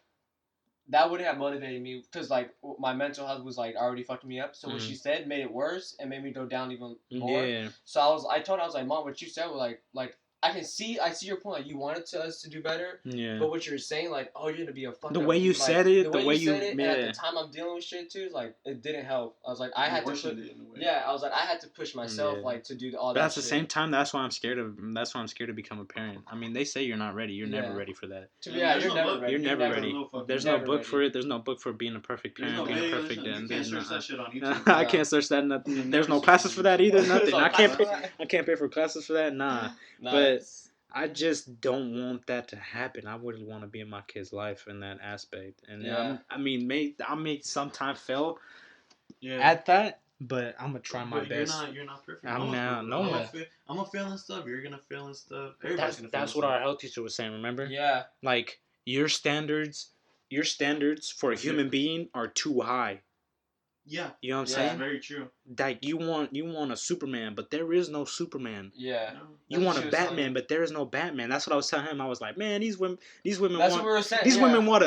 that wouldn't have motivated me because like my mental health was like already fucking me up. So what she said made it worse and made me go down even more. Yeah. So I told her, I was like, Mom, what you said was like. I see your point. Like you wanted us to do better. Yeah. But what you're saying, like, oh, you're gonna be a fucking. The way you said it, the way you said it, and at the time I'm dealing with shit too. Like it didn't help. I was like, I had to push myself, like, to do all that. But at the same time, that's why I'm scared to become a parent. I mean, they say you're not ready. You're never ready for that. You're never ready. You're never ready. There's no book for it. There's no book for being a perfect parent, being a perfect dad. You can't search that shit on YouTube. I can't search that. Nothing. There's no classes for that either. Nothing. I can't pay for classes for that. Nah. But I just don't want that to happen. I wouldn't want to be in my kid's life in that aspect. And I may sometimes fail at that, but I'm gonna try my best. You're not perfect. I'm gonna fail in stuff. You're gonna fail in stuff. That's what our health teacher was saying. Remember? Yeah. Like your standards for a human being are too high. Yeah. You know what I'm saying? Very true. Like you want a Superman, but there is no Superman. Yeah. You want a Batman, but there is no Batman. That's what I was telling him. I was like, man, these women That's want, what we were saying. These women want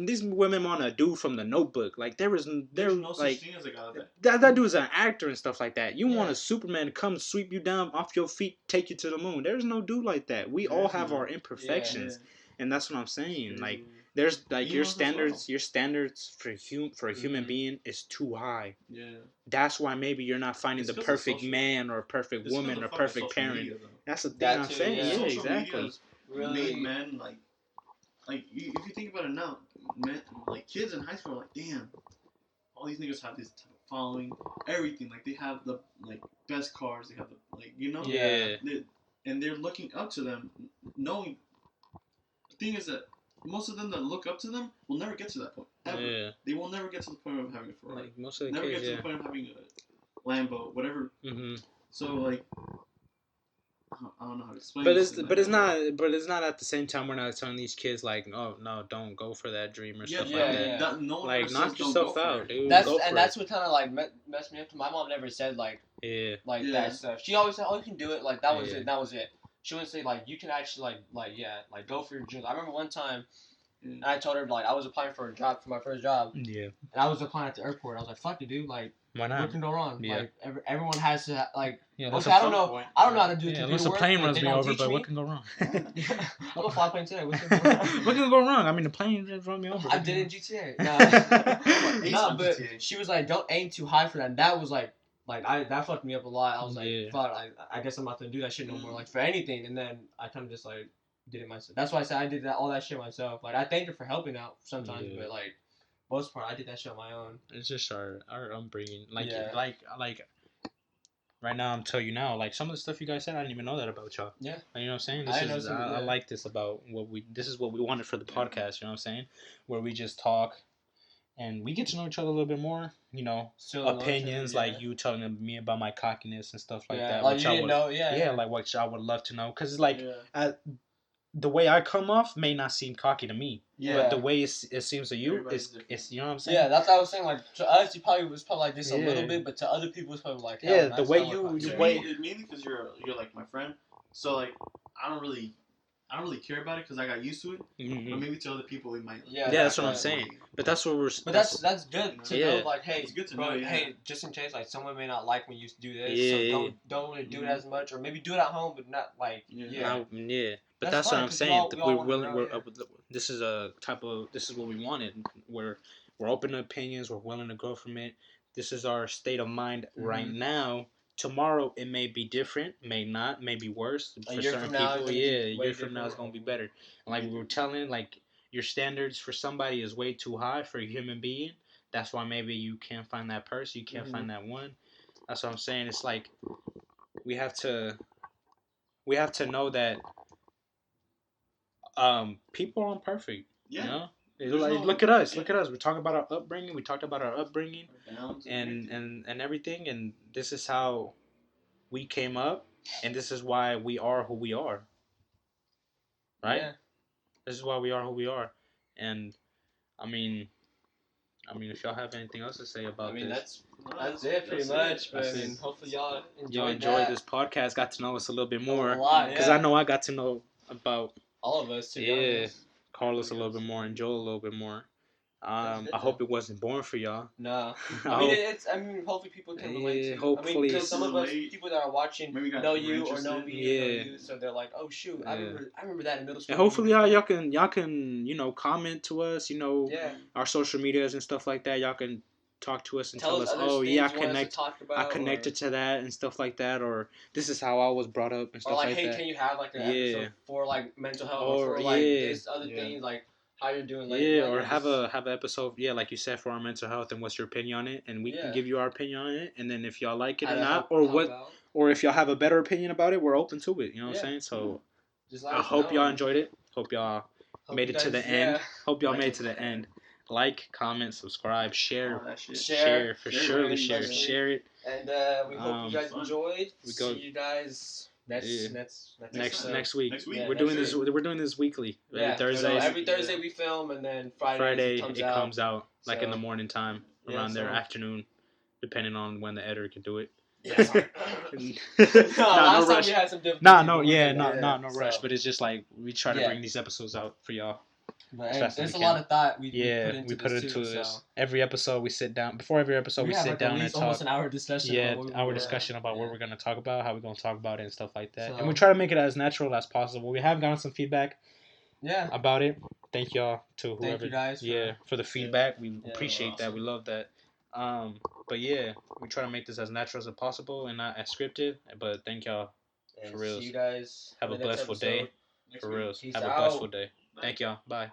these women want a dude from The Notebook. Like there's no such thing as a guy like that. That dude's an actor and stuff like that. You want a Superman to come sweep you down off your feet, take you to the moon. There's no dude like that. We all have our imperfections, and that's what I'm saying. Like. There's like your standards for a human being is too high. Yeah. That's why maybe you're not finding the perfect man or a perfect woman or perfect parent. Media, that's the thing I'm saying. Yeah, exactly. Really made men like if you think about it now, men, like kids in high school are like, damn, all these niggas have this type of following, everything. Like they have the like best cars, they have the and they're looking up to them, knowing. The thing is that. Most of them that look up to them will never get to that point. Ever. Yeah. They will never get to the point of having a Ferrari. Like most of the never kids, get to the point of having a Lambo, whatever. Mm-hmm. So like, I don't know how to explain. But it's not at the same time we're not telling these kids like, oh no, don't go for that dream or stuff like that. No one like knock yourself out, dude. That's what kind of like messed me up. My mom never said like that stuff. She always said, oh, you can do it. Like that was it. That was it. She wouldn't say, like, you can actually, like go for your dreams. I remember one time, and I told her, like, I was applying for a job, for my first job. Yeah. And I was applying at the airport. I was like, fuck it, dude. Like, why not? What can go wrong? Yeah. Like, everyone has to, like, okay, I don't know how to do computer unless work. The plane runs me over, but what can go wrong? I'm going to fly a plane today. What can go wrong? I mean, the plane just run me over. I did in GTA. No, but she was like, don't aim too high for that. And that was, like, that fucked me up a lot. I was like, fuck, I guess I'm not gonna do that shit no more, like, for anything. And then I kind of just, like, did it myself. That's why I said I did all that shit myself. Like, I thank her for helping out sometimes, but, like, most part, I did that shit on my own. It's just our upbringing. Like, right now, I'm telling you now, like, some of the stuff you guys said, I didn't even know that about y'all. Yeah. Like, you know what I'm saying? I like this about this is what we wanted for the podcast, you know what I'm saying? Where we just talk. And we get to know each other a little bit more, you know, opinions, like you telling me about my cockiness and stuff like that. Like which you didn't know, like what I would love to know. Because, like, the way I come off may not seem cocky to me. Yeah. But the way it seems to you, it's you know what I'm saying? Yeah, that's what I was saying. Like, to us, you probably was like this a little bit, but to other people, it's probably like, the way you... Mainly because you're like my friend. So, like, I don't really... I don't really care about it because I got used to it. But maybe to other people, it might. Yeah, that's what I'm saying. But that's what we're. But that's good to know. Like, hey, it's good to know. Hey, just in case, like, someone may not like when you do this, so don't really do it as much, or maybe do it at home, but not like. But that's what I'm saying. We're willing. This is this is what we wanted. We're open to opinions. We're willing to grow from it. This is our state of mind right now. Tomorrow it may be different, may not, may be worse for certain people. A year from now it's gonna be better. And like we were telling, like your standards for somebody is way too high for a human being. That's why maybe you can't find that person, you can't find that one. That's what I'm saying. It's like we have to know that people aren't perfect. Yeah. You know? Look at us. Look at us. We're talking about our upbringing. We talked about our upbringing and everything. And this is how we came up. And this is why we are who we are. Right? Yeah. This is why we are who we are. And, I mean, if y'all have anything else to say about this. That's it pretty much. But hopefully y'all enjoyed this podcast. Got to know us a little bit more. A lot, because I know I got to know about... all of us, to be honest. Carlos a little bit more and Joel a little bit more. I hope it wasn't boring for y'all. No. I mean, hopefully people can relate to it. Hopefully. I mean, because some of us, people that are watching, know you or know me or know you, so they're like, oh, shoot, I remember that in middle school. And hopefully y'all can, comment to us, our social medias and stuff like that. Y'all can talk to us and tell us, oh, yeah, I connected to that and stuff like that, or this is how I was brought up and stuff like that. Or hey, can you have like an episode for like mental health or for like this other thing, like how you're doing lately? Yeah, or have an episode, like you said, for our mental health and what's your opinion on it, and we can give you our opinion on it, and then if y'all like it or not, or if y'all have a better opinion about it, we're open to it. You know what I'm saying? So I hope y'all enjoyed it. Hope y'all made it to the end. Hope y'all made it to the end. Like, comment, subscribe, share for surely share it. And we hope you guys enjoyed. See you guys next week. Yeah, we're doing this weekly. Every Thursday we film, and then Friday it comes out like in the morning time, around there, afternoon, depending on when the editor can do it. Yeah, no rush. We had some no rush. But it's just like we try to bring these episodes out for y'all. But there's a lot of thought we put into this. So. Every episode we sit down. Before every episode we sit down and talk. Almost an hour discussion. Yeah, discussion about what we're gonna talk about, how we're gonna talk about it, and stuff like that. So, and we try to make it as natural as possible. We have gotten some feedback. About it. Thank y'all to whoever. Thank you guys. For the feedback. We appreciate that. We love that. But we try to make this as natural as possible and not as scripted. But thank y'all for real. See you guys. Have a blissful day. For real. Have a blissful day. Thank y'all. Bye.